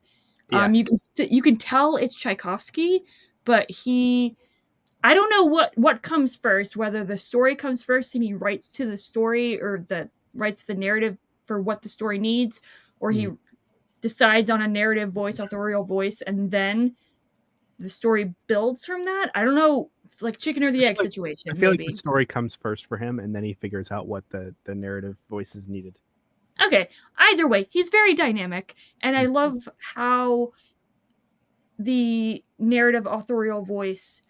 Yes. You can tell it's Tchaikovsky, but I don't know what comes first, whether the story comes first and he writes to the story, or writes the narrative for what the story needs, or he decides on a narrative voice, authorial voice, and then the story builds from that. I don't know. It's like chicken or the egg situation. I feel like the story comes first for him, and then he figures out what the narrative voice is needed. Okay. Either way, he's very dynamic, and I love how the narrative authorial voice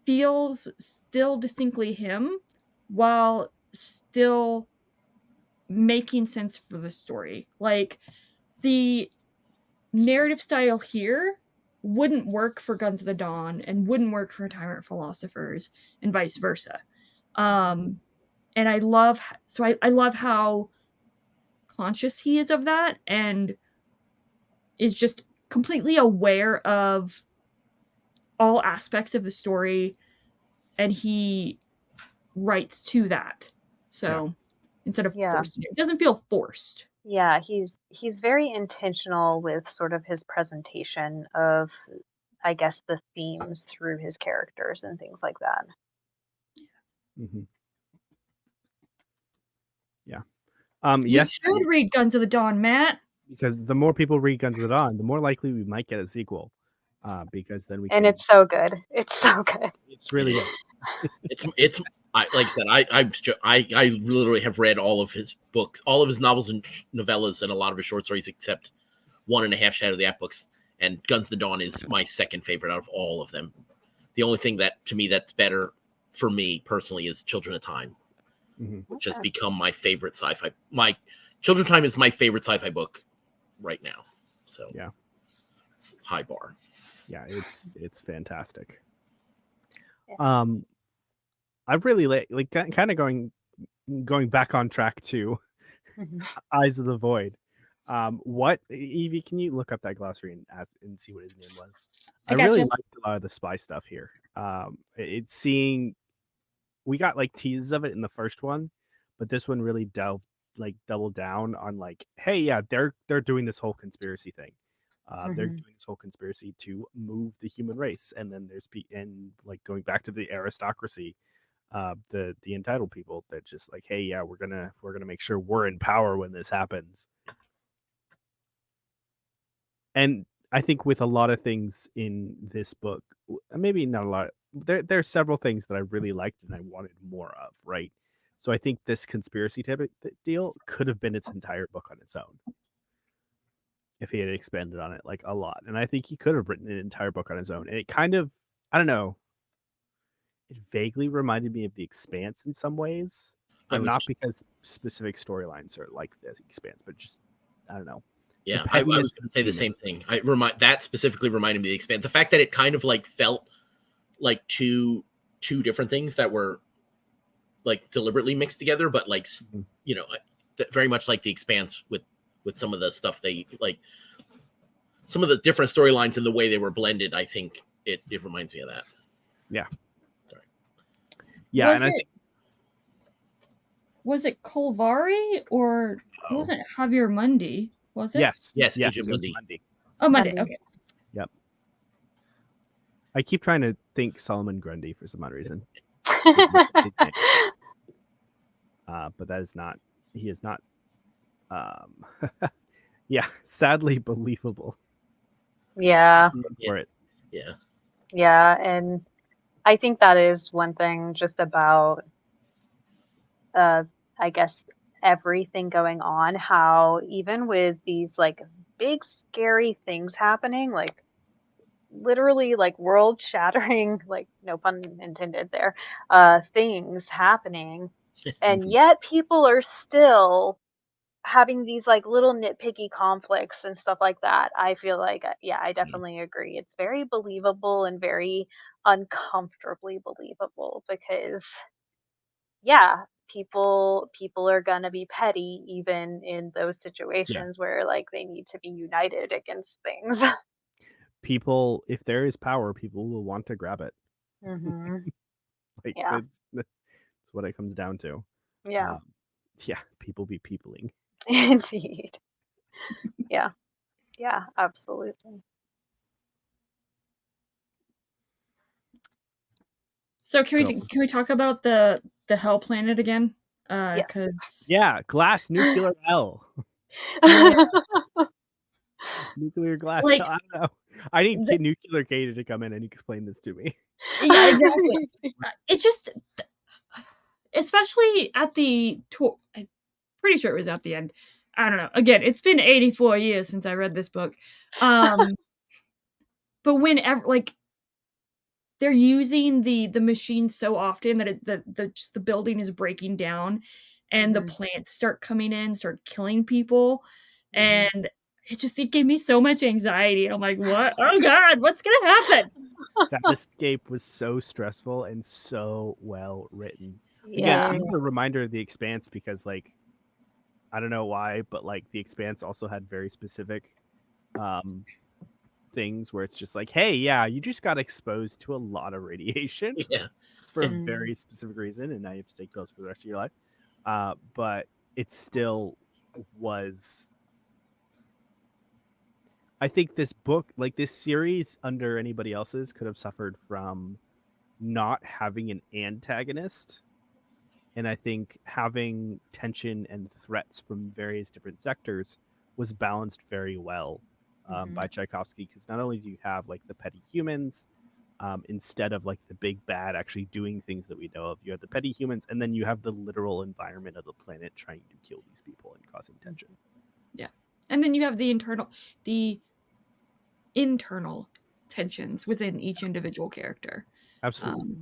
feels still distinctly him while still making sense for the story. Like, the narrative style here wouldn't work for Guns of the Dawn and wouldn't work for Tyrant Philosophers, and vice versa. And I love how conscious he is of that, and is just completely aware of all aspects of the story, and he writes to that. So instead of forcing it doesn't feel forced. Yeah, he's very intentional with sort of his presentation of, I guess, the themes through his characters and things like that. Yeah. You should read Guns of the Dawn, Matt. Because the more people read Guns of the Dawn, the more likely we might get a sequel. Because then it's so good. It's so good. It's really good. It's like I said, I literally have read all of his books, all of his novels and novellas, and a lot of his short stories, except 1.5 Shadow of the App books. And Guns of the Dawn is my second favorite out of all of them. The only thing that, to me, that's better for me personally is Children of Time, which has become my favorite sci-fi. My Children of Time is my favorite sci-fi book right now. So yeah, it's high bar. Yeah, it's fantastic. I've really like kind of going back on track to Eyes of the Void. What, Evie, can you look up that glossary and see what his name was? I really liked a lot of the spy stuff here. It's seeing, we got like teases of it in the first one, but this one really doubled down on like, hey, yeah, they're doing this whole conspiracy thing. They're doing this whole conspiracy to move the human race, and then and like going back to the aristocracy, the entitled people that just like, hey, yeah, we're gonna make sure we're in power when this happens. And I think with a lot of things in this book, maybe not a lot, there are several things that I really liked and I wanted more of, right? So I think this conspiracy type of deal could have been its entire book on its own if he had expanded on it like a lot. And I think he could have written an entire book on his own. And it kind of, I don't know, it vaguely reminded me of The Expanse in some ways, but not because specific storylines are like The Expanse, but just, I don't know. Yeah, I was going to say the same thing. That specifically reminded me of The Expanse. The fact that it kind of like felt like two different things that were like deliberately mixed together, but like, you know, very much like The Expanse with some of the stuff they like, some of the different storylines and the way they were blended. I think it reminds me of that. Yeah. Sorry. Yeah. Was it Colvari or wasn't it Javier Mundy? Was it? Yes, Agent Mundy. Oh, Mundy. Okay. Yep. I keep trying to think Solomon Grundy for some odd reason. but that is not. He is not. Yeah, sadly believable Yeah. for it. Yeah. Yeah, and I think that is one thing just about I guess everything going on, how even with these like big scary things happening, like literally like world shattering, like no pun intended there, things happening, and yet people are still having these like little nitpicky conflicts and stuff like that. I feel like yeah, I definitely agree. It's very believable and very uncomfortably believable because yeah, people are going to be petty even in those situations where like they need to be united against things. People, if there is power, people will want to grab it. Mhm. Like Yeah. that's what it comes down to. Yeah. Yeah, people be peopling. Indeed. Yeah. Yeah, absolutely. So can we talk about the hell planet again? Yes. Because Yeah, glass nuclear hell. yeah, Nuclear glass. like I don't know. I need the, nuclear Katie to come in and explain this to me. yeah, exactly. It's just, especially at the tour. I'm pretty sure it was at the end. I don't know. Again, it's been 84 years since I read this book. But whenever like they're using the machine so often that the building is breaking down, and the Mhm. plants start coming in, start killing people, Mhm. and it gave me so much anxiety. I'm like, what? Oh God, what's gonna happen? That escape was so stressful and so well written. Again, Yeah. another reminder of The Expanse, because like I don't know why, but like The Expanse also had very specific things where it's just like, hey, yeah, you just got exposed to a lot of radiation Yeah. for a Mm. very specific reason, and now you have to take pills for the rest of your life. But it still was. I think this book, like this series, under anybody else's, could have suffered from not having an antagonist. And I think having tension and threats from various different sectors was balanced very well by Tchaikovsky, because not only do you have like the petty humans, instead of like the big bad actually doing things that we know of, you have the petty humans, and then you have the literal environment of the planet trying to kill these people and causing tension. Yeah, and then you have the internal tensions within each individual character. Absolutely.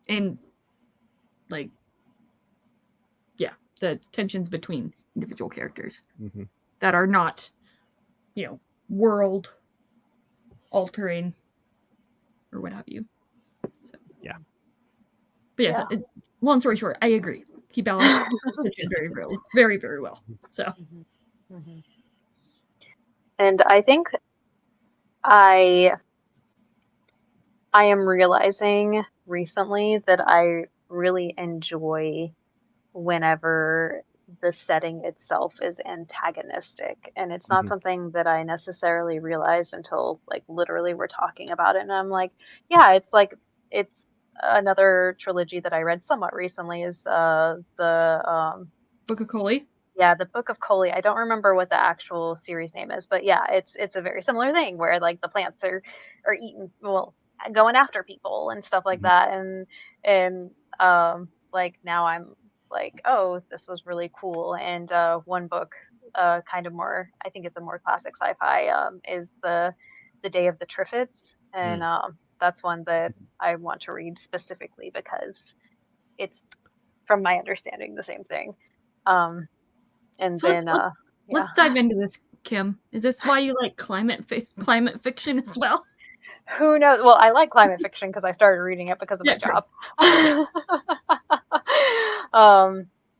And like, yeah, the tensions between individual characters that are not, world altering or what have you. So yeah. But yes, long story short, I agree. He balanced tension very, very well. So And I think I am realizing recently that I really enjoy whenever the setting itself is antagonistic, and it's not something that I necessarily realized until like literally we're talking about it, and I'm like, yeah, it's another trilogy that I read somewhat recently is the Book of Coley. yeah, the Book of Coley. I don't remember what the actual series name is, but yeah, it's a very similar thing where like the plants are eating, well, going after people and stuff like that, and like now I'm like, oh, this was really cool. And one book, kind of more, I think it's a more classic sci-fi, is the Day of the Triffids, and that's one that I want to read specifically because it's, from my understanding, the same thing. And So then let's yeah. dive into this, Kim. Is this why you like climate fiction as well? Who knows? Well, I like climate fiction because I started reading it because of my true. job.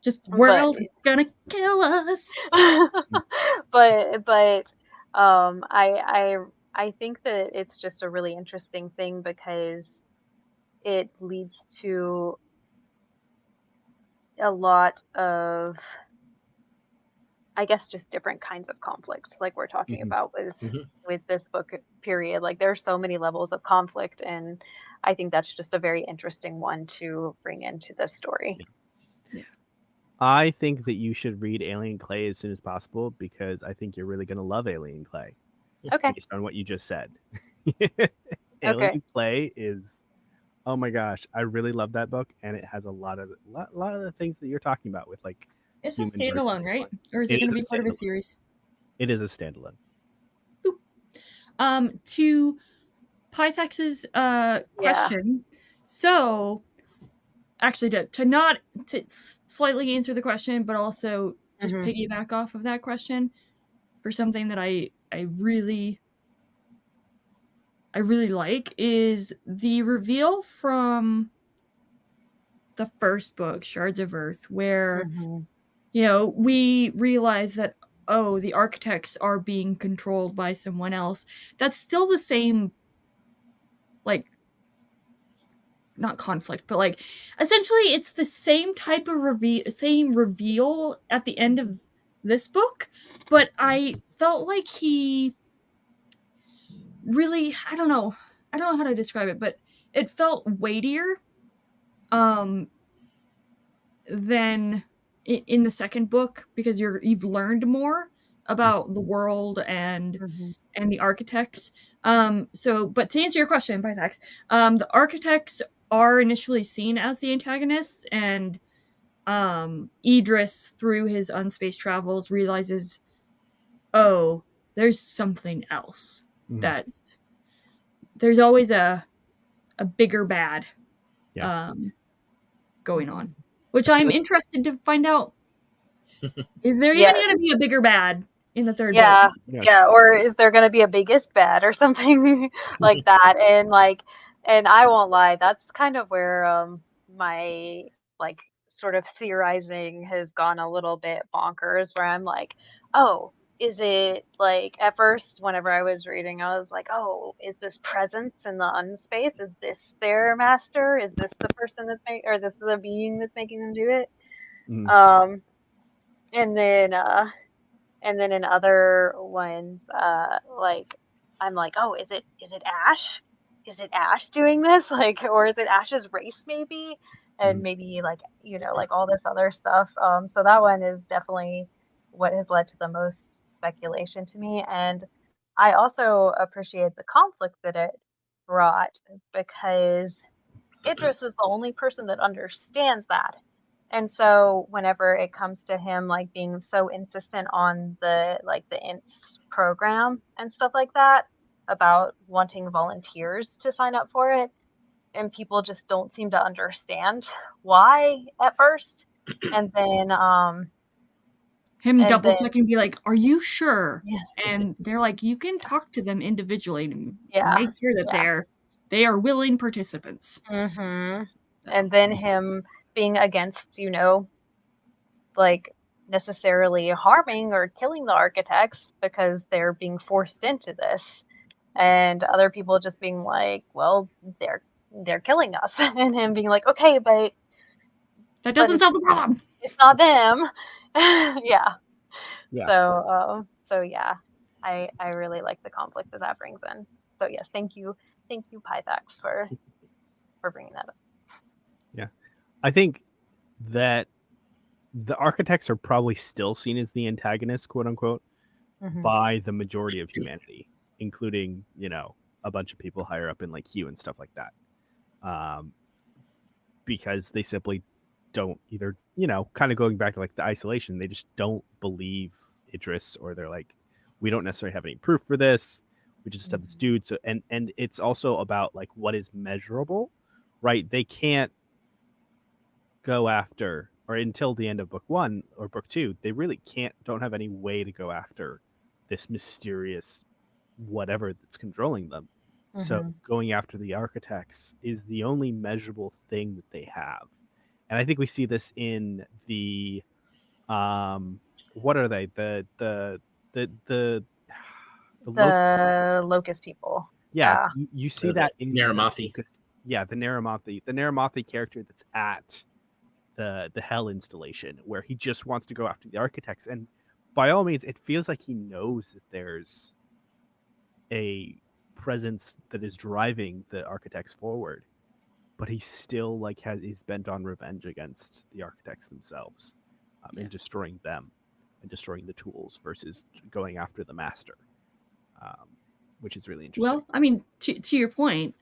Just But world is gonna kill us. but I think that it's just a really interesting thing because it leads to a lot of, I guess, just different kinds of conflicts, like we're talking about with this book period. Like there's so many levels of conflict, and I think that's just a very interesting one to bring into this story. Yeah. I think that you should read Alien Clay as soon as possible because I think you're really going to love Alien Clay Okay. based on what you just said. Okay. Alien Clay is, oh my gosh, I really love that book, and it has a lot of the things that you're talking about with like It's a human standalone, versus- right? Or is it It going to is be a part of a standalone. series? It is a standalone. To Pythex's question. So, actually, to not to slightly answer the question, but also just Mhm. piggyback off of that question for something that I really like is the reveal from the first book, Shards of Earth, where Mhm. we realize that the architects are being controlled by someone else. That's still the same, like, not conflict, but like essentially it's the same type of reveal at the end of this book, but I felt like he really, I don't know how to describe it, but it felt weightier than in the second book because you've learned more about the world and Mhm. the architects. But to answer your question, Pythax, the architects are initially seen as the antagonists, and Idris, through his unspaced travels, realizes, oh, there's something else. Mhm. There's always a bigger bad going on, which I feel I'm like- interested to find out. Is there even Yeah. going to be a bigger bad in the third Yeah. book? Yes. Yeah. Or is there going to be a biggest bad or something like that? And I won't lie, that's kind of where my like sort of theorizing has gone a little bit bonkers, where I'm like, oh, is it like at first whenever I was reading, I was like, oh, is this presence in the unspace? Is this their master? Is this the person that's or this the being that's making them do it? Mhm. Um, and then in other ones, like I'm like, oh, is it Ash? Is it Ash doing this? Like, or is it Ash's race maybe? And Mhm. maybe like like all this other stuff. So that one is definitely what has led to the most speculation to me. And I also appreciate the conflict that it brought because Idris is the only person that understands that. And so whenever it comes to him like being so insistent on the INTS program and stuff like that about wanting volunteers to sign up for it, and people just don't seem to understand why at first. And then Him and double then checking, be like, "Are you sure?" yeah, And they're like, "You can talk to them individually to yeah, make sure that yeah. they are willing participants." Mhm. So, And then him being against, like necessarily harming or killing the architects because they're being forced into this, and other people just being like, well, they're killing us, and him being like, okay, that but doesn't solve the problem. it's not them. Yeah. Yeah. So yeah, I really like the conflict that brings in. So yes, thank you Pythax for bringing that up. Yeah. I think that the architects are probably still seen as the antagonists, quote unquote, Mhm. by the majority of humanity, including, a bunch of people higher up in like Hugh and stuff like that. Because they simply don't either, kind of going back to like the isolation, they just don't believe Idris, or they're like, we don't necessarily have any proof for this. We just have this dude. So and it's also about like what is measurable, right? They can't go after, or until the end of book 1 or book 2, they really don't have any way to go after this mysterious whatever that's controlling them. So Mhm. going after the architects is the only measurable thing that they have. And I think we see this in the what are they? The locust. The locust people. Yeah, Yeah. you see Or the that in the Naramathi. locust. Yeah, the Naramathi character that's at the Hell installation, where he just wants to go after the architects, and by all means, it feels like he knows that there's a presence that is driving the architects forward, but he still like is bent on revenge against the architects themselves. and destroying them and destroying the tools versus going after the master, which is really interesting. Well, I mean, to your point,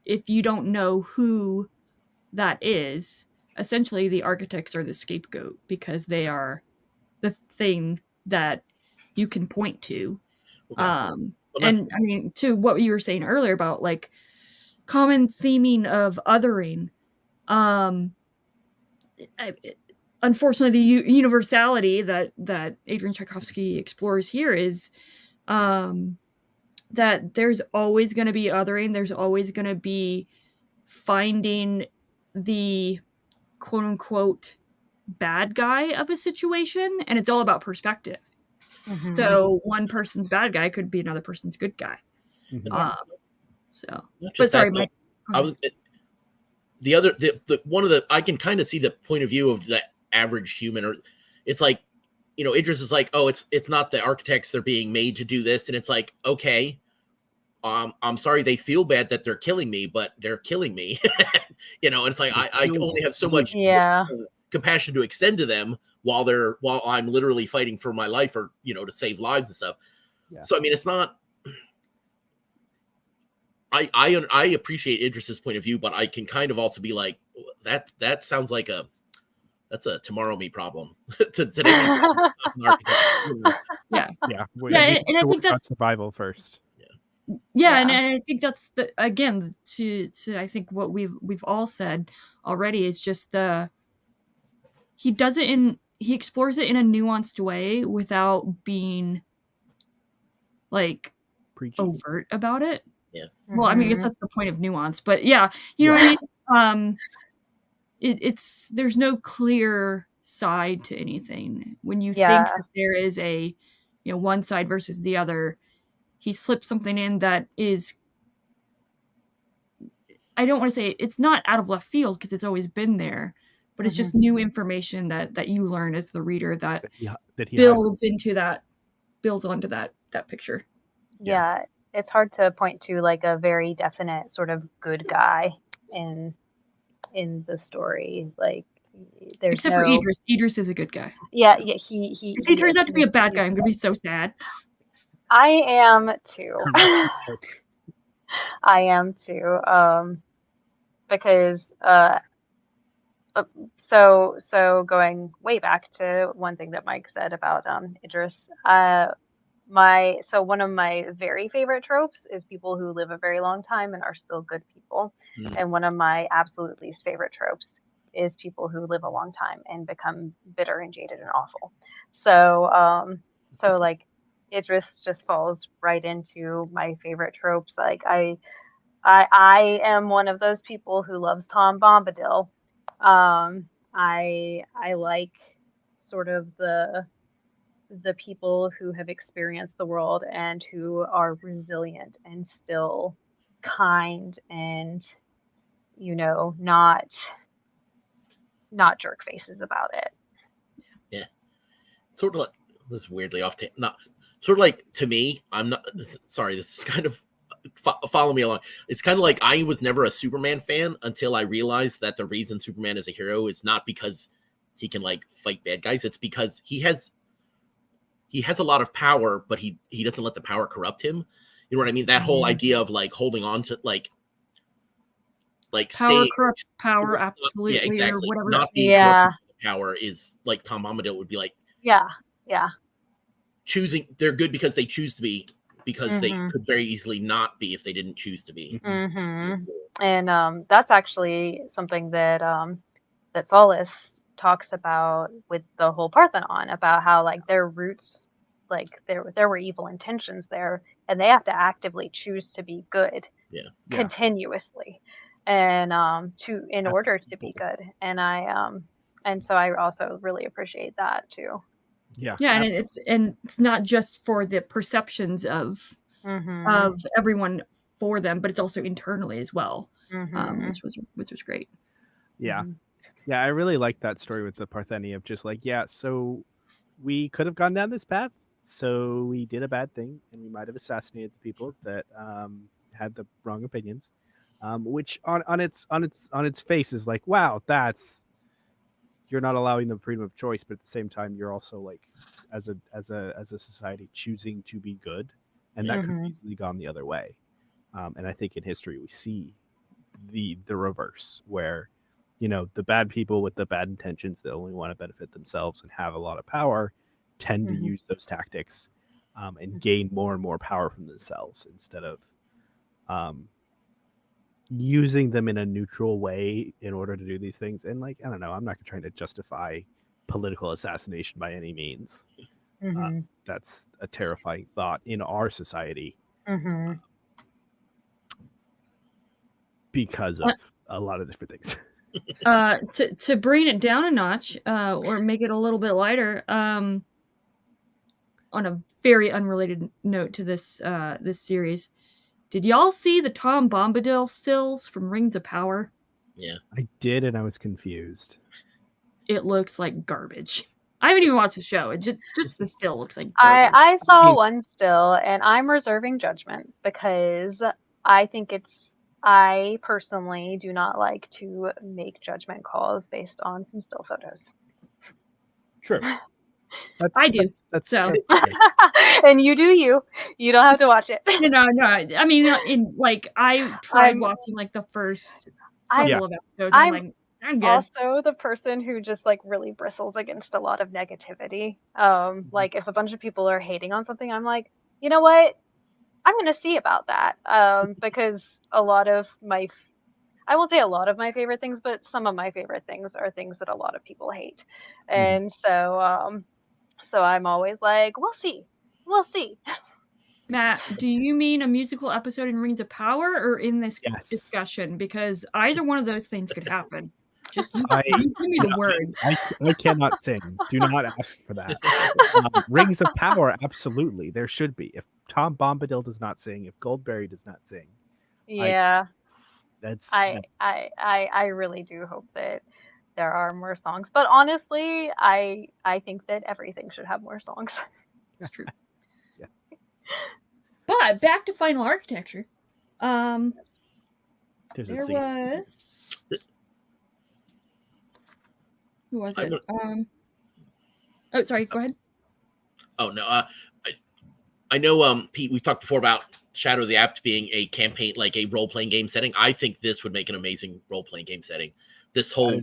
if you don't know who that is, essentially the architects are the scapegoat because they are the thing that you can point to. And I mean, to what you were saying earlier about like common theming of othering, unfortunately, the universality that Adrian Tchaikovsky explores here is that there's always going to be othering. There's always going to be finding the quote unquote bad guy of a situation, and it's all about perspective. Mhm. So one person's bad guy could be another person's good guy. So, but sorry, Mike. I can kind of see the point of view of the average human, or it's like, Idris is like, oh, it's not the architects, they're being made to do this, and it's like, okay, I'm sorry they feel bad that they're killing me, but they're killing me. And it's like I only have so much compassion to extend to them while I'm literally fighting for my life, or to save lives and stuff. So I mean, it's not. I appreciate Idris's point of view, but I can kind of also be like, that sounds like that's a tomorrow me problem. Today, yeah, and I think that's survival first. And I think that's again to I think what we've all said already is just he explores it in a nuanced way without being like preachy, overt about it. Yeah. Well, I mean, I guess that's the point of nuance, but know what I mean? It's there's no clear side to anything. When you think that there is a, one side versus the other, he slips something in that is, I don't want to say it's not out of left field because it's always been there, but it's just new information that you learn as the reader that he builds onto that picture. Yeah, it's hard to point to like a very definite sort of good guy in the story. Like there's except for Idris. Idris is a good guy. Yeah, if he turns out to be a bad guy, I'm gonna be so sad. I am too. I am too. Because so going way back to one thing that Mike said about Idris, one of my very favorite tropes is people who live a very long time and are still good people. And one of my absolute least favorite tropes is people who live a long time and become bitter and jaded and awful. So like Idris just falls right into my favorite tropes. Like I am one of those people who loves Tom Bombadil. I like sort of the people who have experienced the world and who are resilient and still kind and not jerk faces about it. Yeah, sort of like this weirdly off not sort of like, to me, I'm not sorry, this is kind of follow me along. It's kind of like I was never a Superman fan until I realized that the reason Superman is a hero is not because he can like fight bad guys. It's because he has a lot of power, but he doesn't let the power corrupt him. You know what I mean? That whole idea of like holding on to like power corrupts power, absolutely. Yeah, exactly. Or whatever. Not being corrupted by power is like Tom Bombadil would be like. Yeah. Choosing, they're good because they choose to be, because they could very easily not be if they didn't choose to be. And that's actually something that that Solace talks about with the whole Parthenon, about how like their roots, like there were evil intentions there, and they have to actively choose to be good continuously, and in order to be good. And so I also really appreciate that too. And it's not just for the perceptions of everyone for them, but it's also internally as well, which was great. I really like that story with the Partheni of just like, so we could have gone down this path, so we did a bad thing and we might have assassinated the people that had the wrong opinions, which on its face is like, wow, you're not allowing them freedom of choice, but at the same time, you're also like, as a society, choosing to be good, and that could have easily gone the other way. And I think in history we see the reverse, where the bad people with the bad intentions that only want to benefit themselves and have a lot of power tend to use those tactics and gain more and more power from themselves instead of using them in a neutral way in order to do these things. And like, I don't know, I'm not trying to justify political assassination by any means. That's a terrifying thought in our society because of a lot of different things. To bring it down a notch, or make it a little bit lighter, on a very unrelated note to this this series, did y'all see the Tom Bombadil stills from Rings of Power? Yeah, I did, and I was confused. It looks like garbage. I haven't even watched the show. It just the still looks like garbage. I saw one still, and I'm reserving judgment because I personally do not like to make judgment calls based on some still photos. True. I do. That's And you do you. You don't have to watch it. No. I mean, I tried watching like the first couple of episodes. I'm like, I'm good. Also the person who just like really bristles against a lot of negativity. Like if a bunch of people are hating on something, I'm like, you know what? I'm gonna see about that. Because I won't say a lot of my favorite things, but some of my favorite things are things that a lot of people hate. And so I'm always like, we'll see. Matt, do you mean a musical episode in Rings of Power or in this discussion? Because either one of those things could happen. Just you give me the word. I cannot sing. Do not ask for that. Rings of Power, absolutely. There should be. If Tom Bombadil does not sing, if Goldberry does not sing. Yeah. I I really do hope that there are more songs. But honestly, I think that everything should have more songs. That's true. Yeah. But back to Final Architecture. There was. Who was it? Oh, sorry. Go ahead. Oh no. I know, Pete. We've talked before about Shadow of the Apt being a campaign, like a role-playing game setting. I think this would make an amazing role-playing game setting. This whole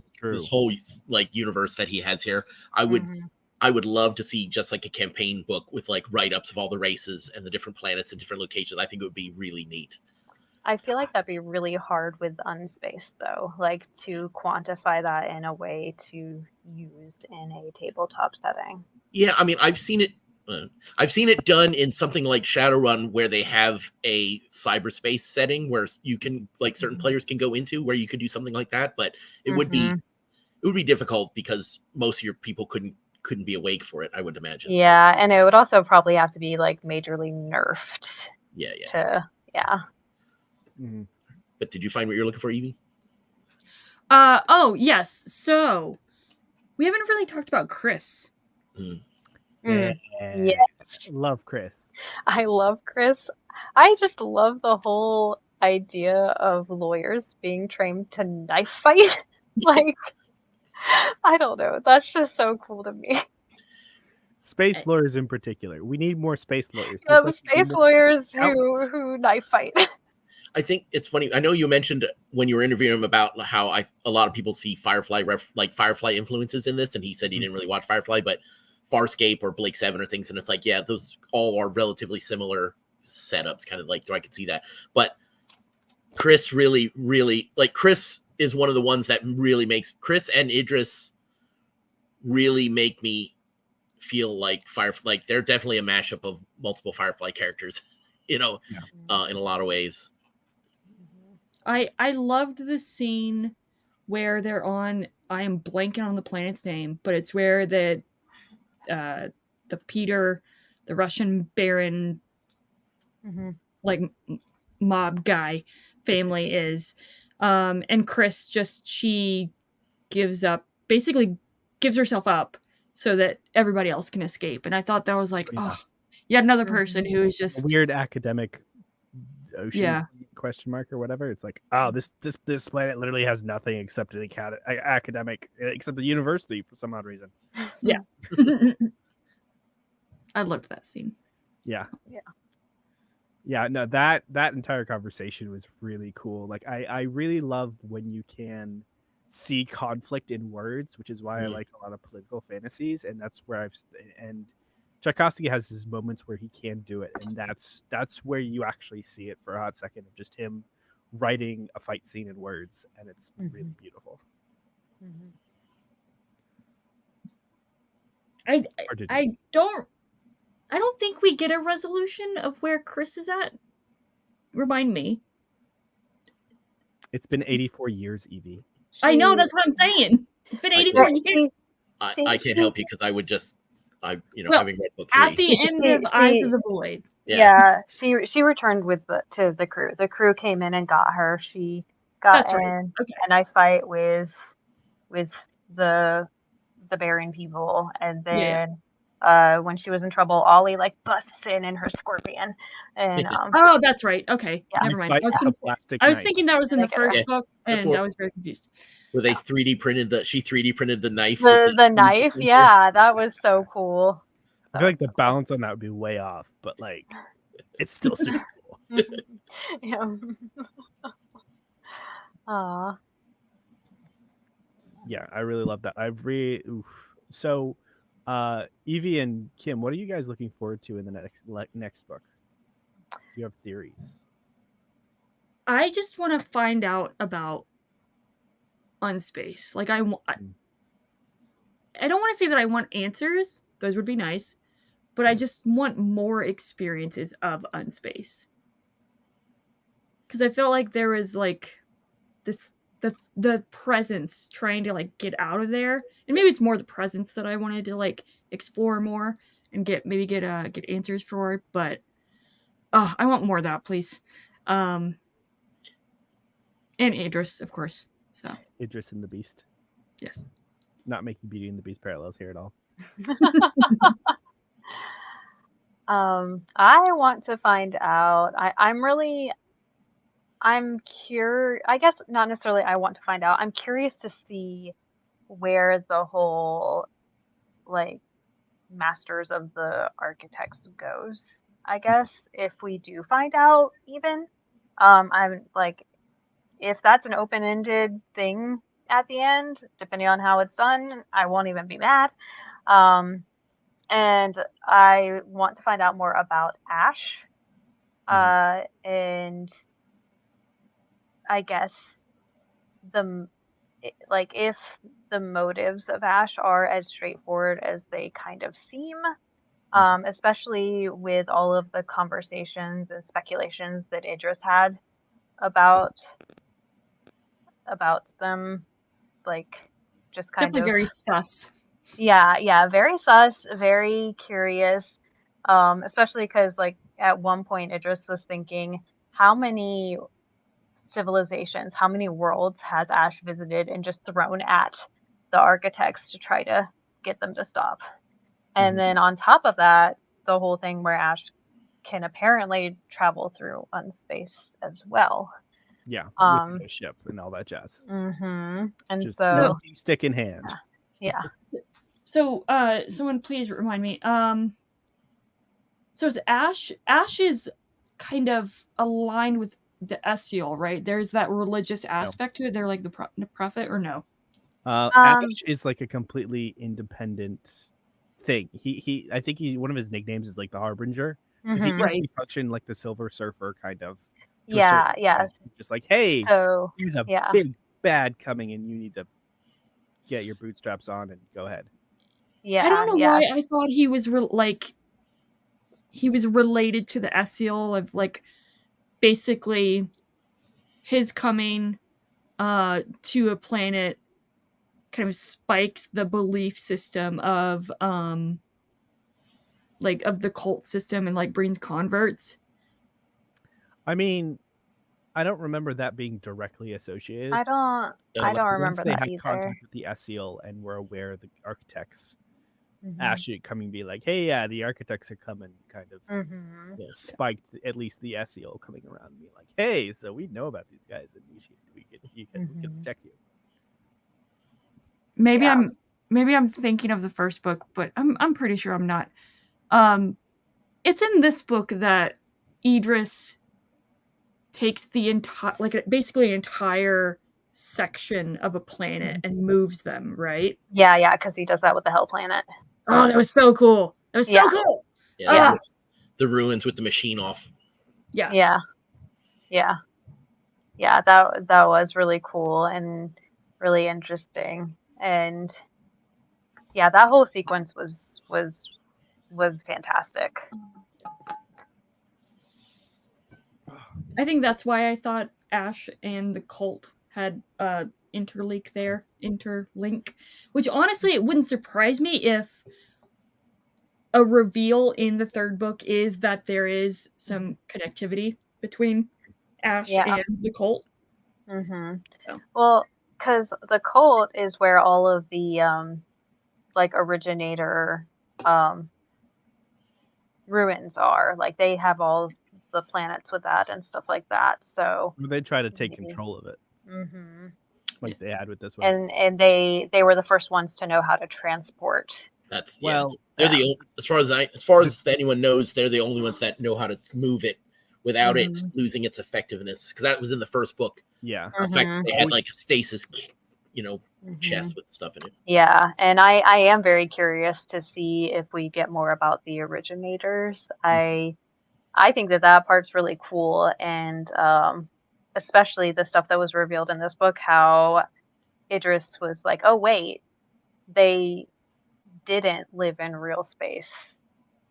like universe that he has here. I would love to see just like a campaign book with like write-ups of all the races and the different planets and different locations. I think it would be really neat. I feel like that'd be really hard with Unspace though, like to quantify that in a way to use in a tabletop setting. Yeah, I mean, I've seen it done in something like Shadowrun, where they have a cyberspace setting where you can, like, certain players can go into, where you could do something like that. But it would be difficult because most of your people couldn't be awake for it, I would imagine. Yeah, and it would also probably have to be like majorly nerfed. Yeah. But did you find what you're looking for, Evie? Oh yes. So we haven't really talked about Chris. Yeah. Love Chris. I love Chris. I just love the whole idea of lawyers being trained to knife fight. Like, I don't know. That's just so cool to me. Space lawyers in particular. We need more space lawyers. Yeah, the space lawyers who knife fight. I think it's funny. I know you mentioned when you were interviewing him about how a lot of people see Firefly influences in this, and he said he didn't really watch Firefly, but Farscape or Blake 7 or things, and it's like, yeah, those all are relatively similar setups, kind of like, I could see that. But Chris really, like, Chris is one of the ones that really makes Chris and Idris really make me feel like Firefly. Like, they're definitely a mashup of multiple Firefly characters, in a lot of ways. I loved the scene where they're on, I am blanking on the planet's name, but it's where the Peter, the Russian Baron, like mob guy family is, and Chris she basically gives herself up so that everybody else can escape. And I thought that was like, oh, yet another person who is just a weird academic ocean Yeah. question mark or whatever. It's like, oh, this planet literally has nothing except an academic, except a university for some odd reason. Yeah. I loved that scene. Yeah. Yeah. Yeah, no, that entire conversation was really cool. Like I really love when you can see conflict in words, which is why I like a lot of political fantasies, and that's where and Tchaikovsky has his moments where he can do it, and that's where you actually see it for a hot second of just him writing a fight scene in words, and it's really beautiful. I don't think we get a resolution of where Chris is at. Remind me. It's been 84 years, Evie. I know, that's what I'm saying. It's been 84 years. I can't help you because I would just, Well, having read book 3. At the end of Eyes of the Void. Yeah, she returned to the crew. The crew came in and got her. She got That's in, right. Okay. and I fight with the Baron people, and then when she was in trouble, Ollie like busts in her scorpion, and oh, that's right. Okay, Yeah. never mind. Fight I the plastic was knife. thinking that was in the first Yeah. book, That's and what- I was very confused. Where they 3D printed she 3D printed the knife. with the knife. Yeah, that was so cool. I feel like the balance on that would be way off, but like it's still super cool. Yeah. Aw. Yeah, I really love that. So Evie and Kim, what are you guys looking forward to in the next book? Do you have theories? I just want to find out about Unspace. Like I don't want to say that I want answers. Those would be nice. But I just want more experiences of Unspace. Because I felt like there was like the presence trying to like get out of there. And maybe it's more the presence that I wanted to like explore more and get answers for. But I want more of that, please. And Idris, of course. So Idris and the Beast. yes. Not making Beauty and the Beast parallels here at all. I want to find out. I'm curious. I guess not necessarily I want to find out. I'm curious to see where the whole like Masters of the Architects goes. I guess if we do find out even. I'm like, if that's an open-ended thing at the end, depending on how it's done, I won't even be mad. And I want to find out more about Ash. And I guess if the motives of Ash are as straightforward as they kind of seem, especially with all of the conversations and speculations that Idris had about them, like just kind Definitely of very sus. Yeah, very sus, very curious, especially because like at one point Idris was thinking, how many civilizations, how many worlds has Ash visited and just thrown at the architects to try to get them to stop? And then on top of that, the whole thing where Ash can apparently travel through Unspace as well. Yeah, with the ship and all that jazz. And Just so stick in hand. yeah. So someone please remind me. So is Ash is kind of aligned with the Essiel, right? There's that religious aspect to it. They're like the prophet, or no? Ash is like a completely independent thing. He I think one of his nicknames is like the Harbinger, because he function like the Silver Surfer kind of. Yeah. Just like, hey, So here's a big bad coming, and you need to get your bootstraps on and go ahead. Yeah, I don't know why I thought he was he was related to the Essiel of like basically his coming to a planet kind of spikes the belief system of like of the cult system and like brings converts. I mean, I don't remember that being directly associated. I don't remember they that had either. contact with the Essiel and were aware of the architects. Ash coming be like, hey, yeah, the architects are coming, kind of spiked at least the SEO coming around and being like, hey, so we know about these guys and we can protect you. Maybe I'm thinking of the first book, but I'm pretty sure I'm not. It's in this book that Idris takes the entire, like basically an entire section of a planet and moves them, right? Yeah, because he does that with the Hell Planet. Oh, that was so cool. That was so cool. Yeah, the ruins with the machine off. Yeah. That was really cool and really interesting, and yeah, that whole sequence was fantastic. I think that's why I thought Ash and the cult had interlink, which honestly, it wouldn't surprise me if a reveal in the third book is that there is some connectivity between Ash and the cult. So. Well, because the cult is where all of the like originator ruins are. Like they have all the planets with that and stuff like that. So they try to take control of it, like they had with this one. And they were the first ones to know how to transport. That's they're the only, as far as anyone knows, they're the only ones that know how to move it without it losing its effectiveness. Because that was in the first book. Yeah, they had like a stasis, chest with stuff in it. Yeah, and I am very curious to see if we get more about the originators. I think that part's really cool, and especially the stuff that was revealed in this book, how Idris was like, oh wait, they didn't live in real space.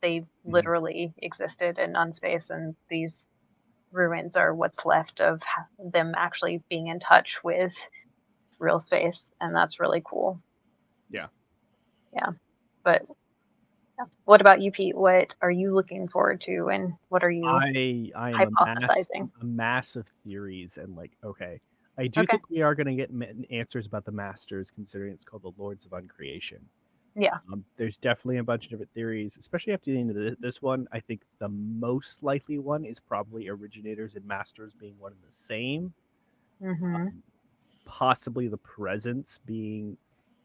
They literally existed in unspace, and these ruins are what's left of them actually being in touch with real space, and that's really cool. Yeah. But what about you, Pete? What are you looking forward to, and what are you hypothesizing? A mass of theories, and I do think we are going to get answers about the Masters, considering it's called the Lords of Uncreation. Yeah. There's definitely a bunch of different theories, especially after the end of this one. I think the most likely one is probably originators and masters being one and the same. Possibly the presence being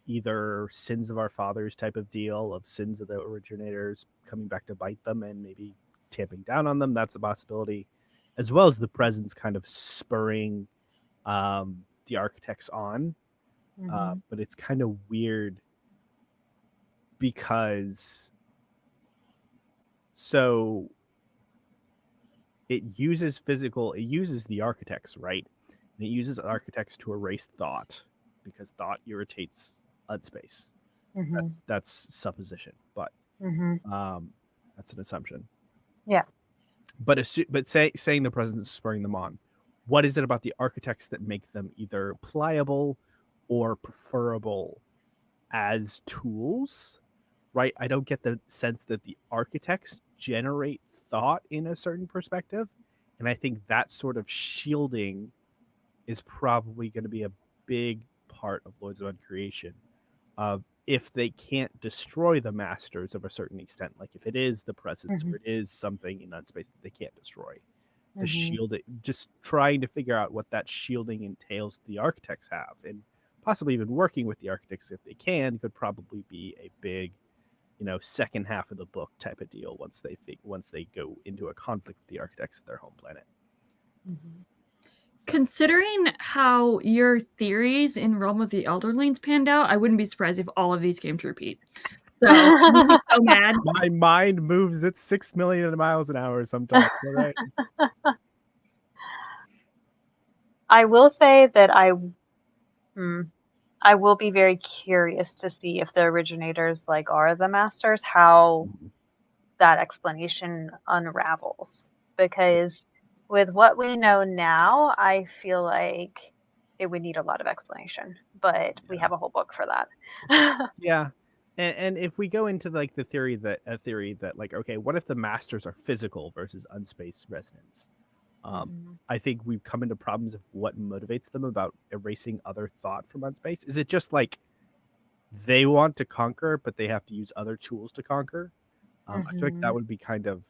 either sins of our fathers type of deal, of sins of the originators coming back to bite them and maybe tamping down on them. That's a possibility, as well as the presence kind of spurring the architects on. But it's kind of weird because it uses the architects, right? And it uses architects to erase thought, because thought irritates unspace. That's supposition, but that's an assumption. Yeah. But saying the presence is spurring them on, what is it about the architects that make them either pliable or preferable as tools? Right? I don't get the sense that the architects generate thought in a certain perspective, and I think that sort of shielding is probably going to be a big part of Lords of Uncreation. If they can't destroy the masters of a certain extent, like if it is the presence or it is something in unspace that they can't destroy, the shielding, just trying to figure out what that shielding entails the architects have, and possibly even working with the architects if they can, could probably be a big second half of the book type of deal once they go into a conflict with the architects of their home planet. Considering how your theories in Realm of the Elderlings panned out, I wouldn't be surprised if all of these came true, Pete. So I'm so mad. My mind moves at 6 million miles an hour sometimes. All right. I will say that I will be very curious to see if the originators are the masters, how that explanation unravels, because with what we know now, I feel like it would need a lot of explanation, but we have a whole book for that. Yeah. And if we go into the theory that okay, what if the masters are physical versus unspace resonance? I think we've come into problems of what motivates them about erasing other thought from unspace. Is it just they want to conquer, but they have to use other tools to conquer. I feel like that would be kind of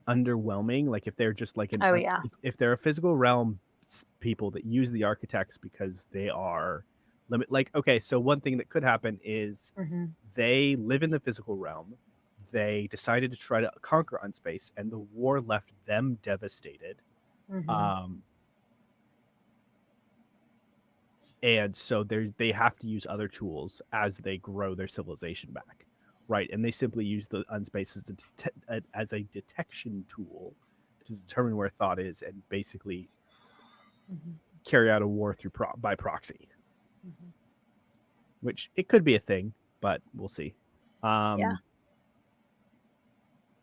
underwhelming. Like if they're just like if they're a physical realm people that use the architects because they are limit. Like, okay, so one thing that could happen is they live in the physical realm. They decided to try to conquer Unspace, and the war left them devastated. And so they have to use other tools as they grow their civilization back, right? And they simply use the Unspace as a detection tool to determine where thought is, and basically carry out a war by proxy. Which it could be a thing, but we'll see.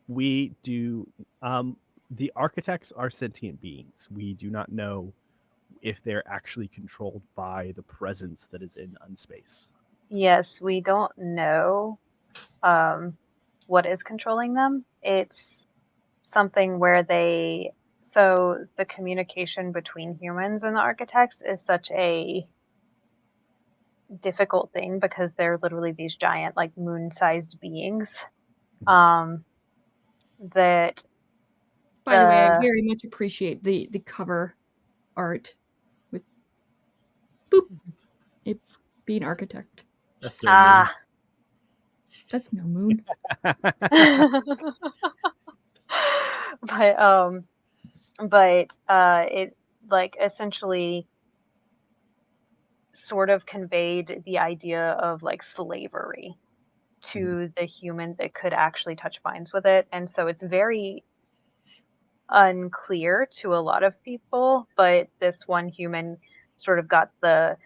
We do. The architects are sentient beings. We do not know if they're actually controlled by the presence that is in Unspace. Yes, we don't know what is controlling them. It's something where so the communication between humans and the architects is such a difficult thing because they're literally these giant, like moon-sized beings. That. By the way, I very much appreciate the cover art with boop. It being architect. That's no moon. That's no moon. But it like essentially sort of conveyed the idea of like slavery to the human that could actually touch minds with it. And so it's very unclear to a lot of people, but this one human sort of got the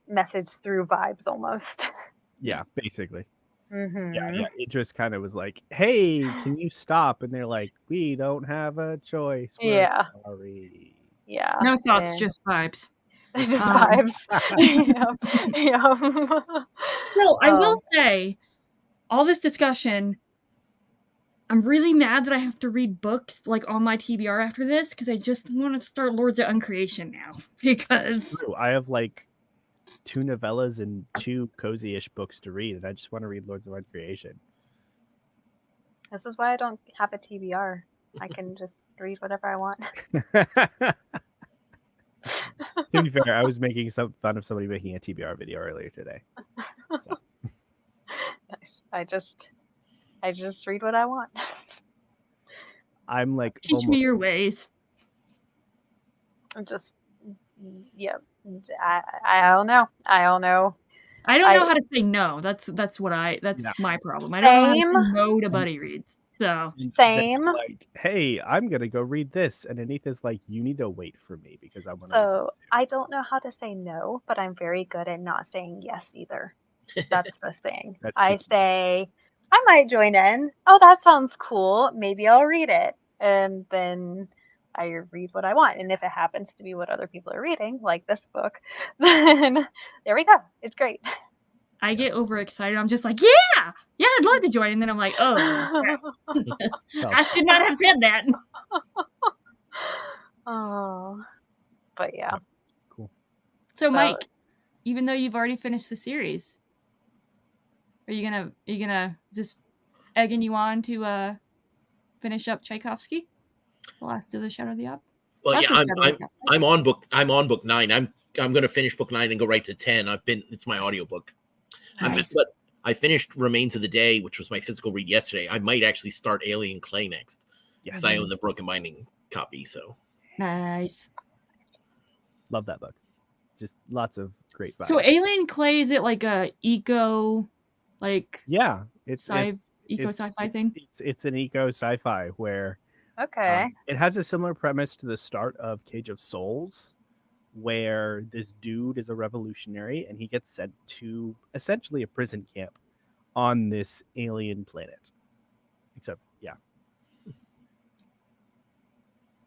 message through vibes almost. Yeah, basically. Yeah. It just kind of was like, "Hey, can you stop?" And they're like, "We don't have a choice. We're sorry." Yeah. No thoughts, just vibes. Vibes. Yeah. So I will say, all this discussion, I'm really mad that I have to read books like on my TBR after this because I just want to start Lords of Uncreation now. Because I have like 2 novellas and 2 cozy-ish books to read, and I just want to read Lords of Uncreation. This is why I don't have a TBR. I can just read whatever I want. To be fair, I was making some fun of somebody making a TBR video earlier today. So. Nice. I just read what I want. I'm like, teach me your ways. I'm just, I don't know. I don't know. I don't know how to say no. That's my problem. I don't know how to say no to buddy reads. So same. Like, hey, I'm gonna go read this, and Anita's like, you need to wait for me because I want to. So I don't know how to say no, but I'm very good at not saying yes either. That's the thing. I say, I might join in. Oh, that sounds cool. Maybe I'll read it, and then I read what I want. And if it happens to be what other people are reading, like this book, then there we go. It's great. I get overexcited. I'm just like, yeah, I'd love to join. And then I'm like, oh, I should not have said that. Oh, but yeah. Cool. So Mike, even though you've already finished the series, are you gonna just egging you on to finish up Tchaikovsky, the last of the Shadow of the Op? Well, yeah, I'm on book 9. I'm gonna finish book 9 and go right to 10. It's my audiobook. Nice. But I finished Remains of the Day, which was my physical read yesterday. I might actually start Alien Clay next. Because I own the Broken Binding copy. So nice. Love that book. Just lots of great vibes. So Alien Clay, is it like a eco, like it's eco sci-fi thing? It's an eco sci-fi where it has a similar premise to the start of Cage of Souls, where this dude is a revolutionary and he gets sent to essentially a prison camp on this alien planet. Except,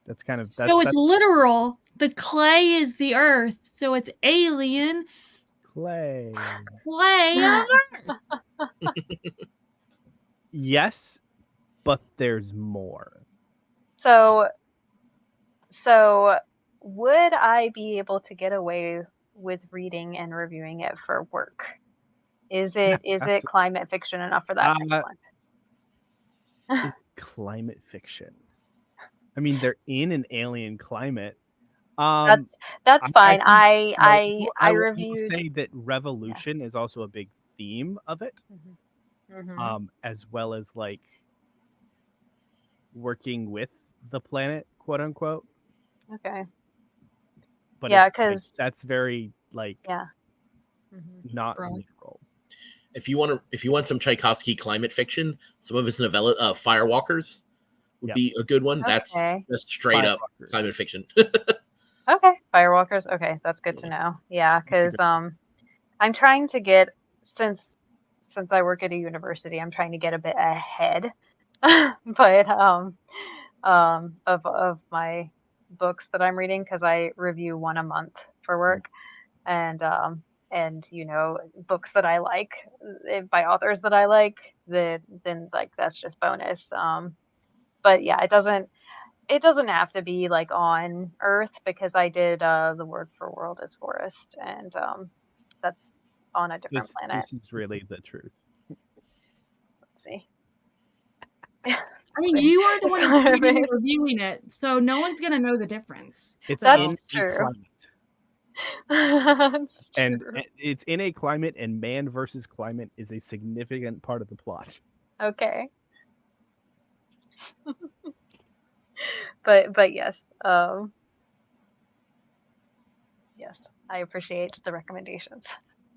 that's kind of it's literal. The clay is the earth, so it's alien clay on Earth. Yes, but there's more. So would I be able to get away with reading and reviewing it for work? Is it climate fiction enough for that next one? Is climate fiction? I mean, they're in an alien climate. That's fine. I will reviewed. say that revolution is also a big theme of it, as well as like working with the planet, quote unquote. Okay. But yeah, it's, like, because that's very like not Broad. literal. If you want some Tchaikovsky climate fiction, some of his novella, Firewalkers, would be a good one. That's Okay. just straight up Firewalkers. climate fiction. Okay, Firewalkers. Okay, that's good to know. Yeah, because I'm trying to get since I work at a university, I'm trying to get a bit ahead, but of my books that I'm reading because I review one a month for work, and you know, books that I like by authors that I like, then like that's just bonus. But yeah, it doesn't have to be like on Earth because I did the word for world is forest, and that's on a different planet. This is really the truth. Let's see. I mean, you are the one that's reading and reviewing it, so no one's gonna know the difference. It's That's in true. a climate. That's and true. it's in a climate, and man versus climate is a significant part of the plot. Okay. but yes, yes, I appreciate the recommendations.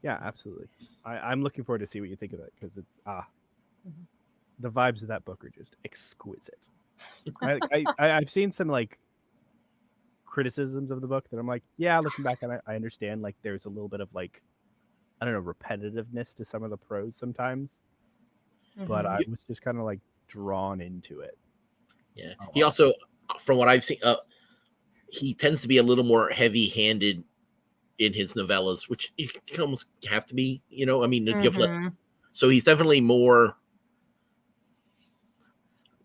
Yeah, absolutely. I'm looking forward to see what you think of it because it's the vibes of that book are just exquisite. I've seen some like criticisms of the book that I'm like, yeah, looking back on it, I understand like there's a little bit of like, I don't know, repetitiveness to some of the prose sometimes, but I was just kind of like drawn into it. Yeah, he also, from what I've seen, he tends to be a little more heavy-handed in his novellas, which you almost have to be. You know, I mean, there's less. So he's definitely more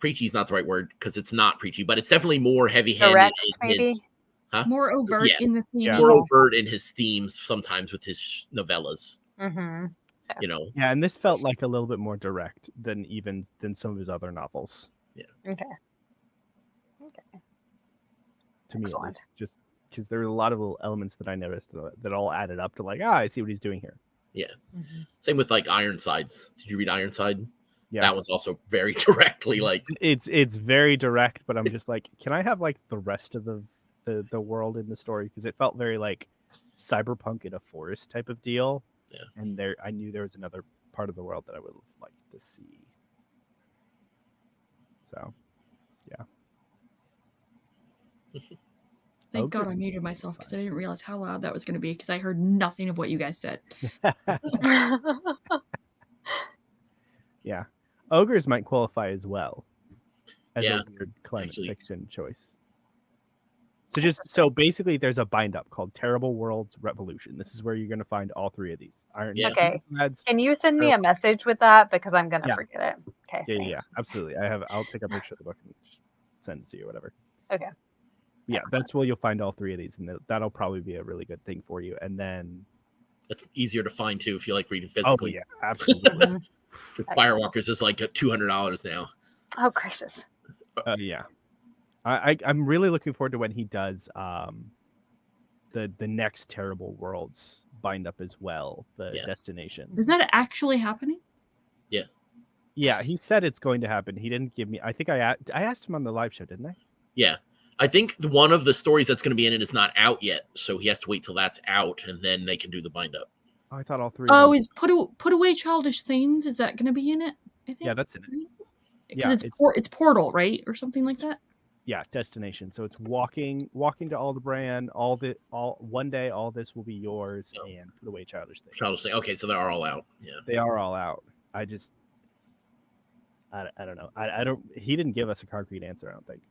preachy. Is not the right word because it's not preachy, but it's definitely more heavy-handed Direct, in maybe? his. Huh? More overt in the theme. More overt in his themes sometimes with his novellas. You know. Yeah, and this felt like a little bit more direct than some of his other novels. Yeah. Okay. To me, at least, just because there were a lot of little elements that I noticed that all added up to like, I see what he's doing here. Yeah. Same with like Ironsides. Did you read Ironside? Yeah. That one's also very directly like it's very direct, but I'm just like, can I have like the rest of the world in the story? Because it felt very like cyberpunk in a forest type of deal. Yeah. And I knew there was another part of the world that I would like to see. So yeah. Thank God I muted myself because I didn't realize how loud that was going to be because I heard nothing of what you guys said. Yeah. Ogres might qualify as well as a weird climate fiction choice. So basically there's a bind up called Terrible Worlds Revolution. This is where you're going to find all three of these. Okay. Can you send me a message with that because I'm going to forget it. Okay. Yeah, absolutely. I'll take a picture of the book and just send it to you or whatever. Okay. Yeah, that's where you'll find all three of these, and that'll probably be a really good thing for you. And then that's easier to find too if you like reading physically. Oh yeah, absolutely. Firewalkers is like $200 now. Oh gracious. Yeah, I'm really looking forward to when he does the next Terrible Worlds bind up as well. The Destinations. Is that actually happening? Yeah. Yeah, he said it's going to happen. He didn't give me. I think I asked him on the live show, didn't I? Yeah. I think one of the stories that's going to be in it is not out yet, so he has to wait till that's out, and then they can do the bind up. Oh, I thought all three. Oh, is put away childish things? Is that going to be in it? I think. Yeah, that's in it. Yeah, it's Portal, right, or something like that. Yeah, Destination. So it's walking to Aldebaran. One day, all this will be yours, and put away childish things. Childish things. Okay, so they are all out. Yeah, they are all out. I don't know. I don't. He didn't give us a concrete answer. I don't think.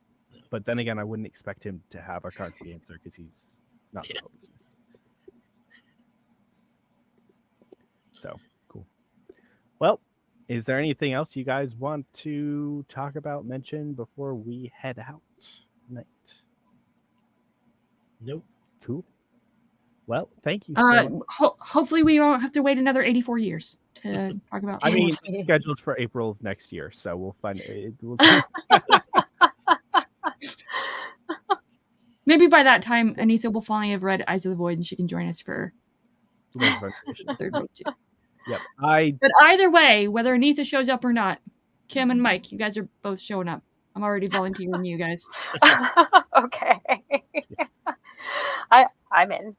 But then again, I wouldn't expect him to have a concrete answer because he's not the publisher. So cool. Well, is there anything else you guys want to talk about, mention before we head out tonight? Nope. Cool. Well, thank you so much. Hopefully we won't have to wait another 84 years to talk about. I mean, We'll it's see. scheduled for April of next year, so we'll find it. Maybe by that time, Anitha will finally have read Eyes of the Void, and she can join us for Layers of Imagination. the third book too. Yep. But either way, whether Anitha shows up or not, Kim and Mike, you guys are both showing up. I'm already volunteering you guys. Okay. I'm in.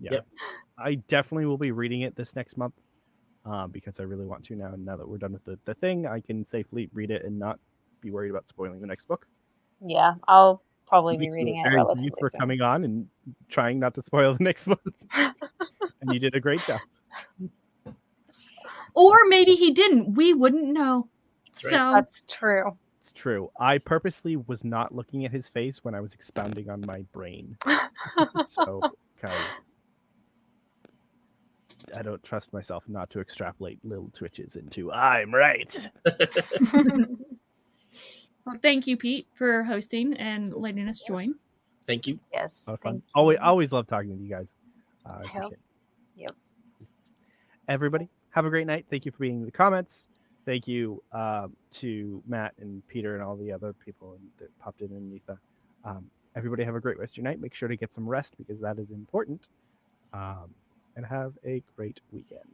Yeah. Yep. I definitely will be reading it this next month because I really want to now. Now that we're done with the thing, I can safely read it and not be worried about spoiling the next book. Yeah, I'll probably be Thank reading you, it Terry, relatively for soon. coming on and trying not to spoil the next book. And you did a great job. Or maybe he didn't. We wouldn't know. That's right. So That's true. It's true. I purposely was not looking at his face when I was expounding on my brain. So, because I don't trust myself not to extrapolate little twitches into I'm right. well, thank you, Pete, for hosting and letting us join. Thank you. Yes. A lot of fun. Thank you. Always love talking to you guys. I appreciate it. Yep. Everybody, have a great night. Thank you for being in the comments. Thank you to Matt and Peter and all the other people that popped in and Nitha. Everybody have a great rest of your night. Make sure to get some rest because that is important. And have a great weekend.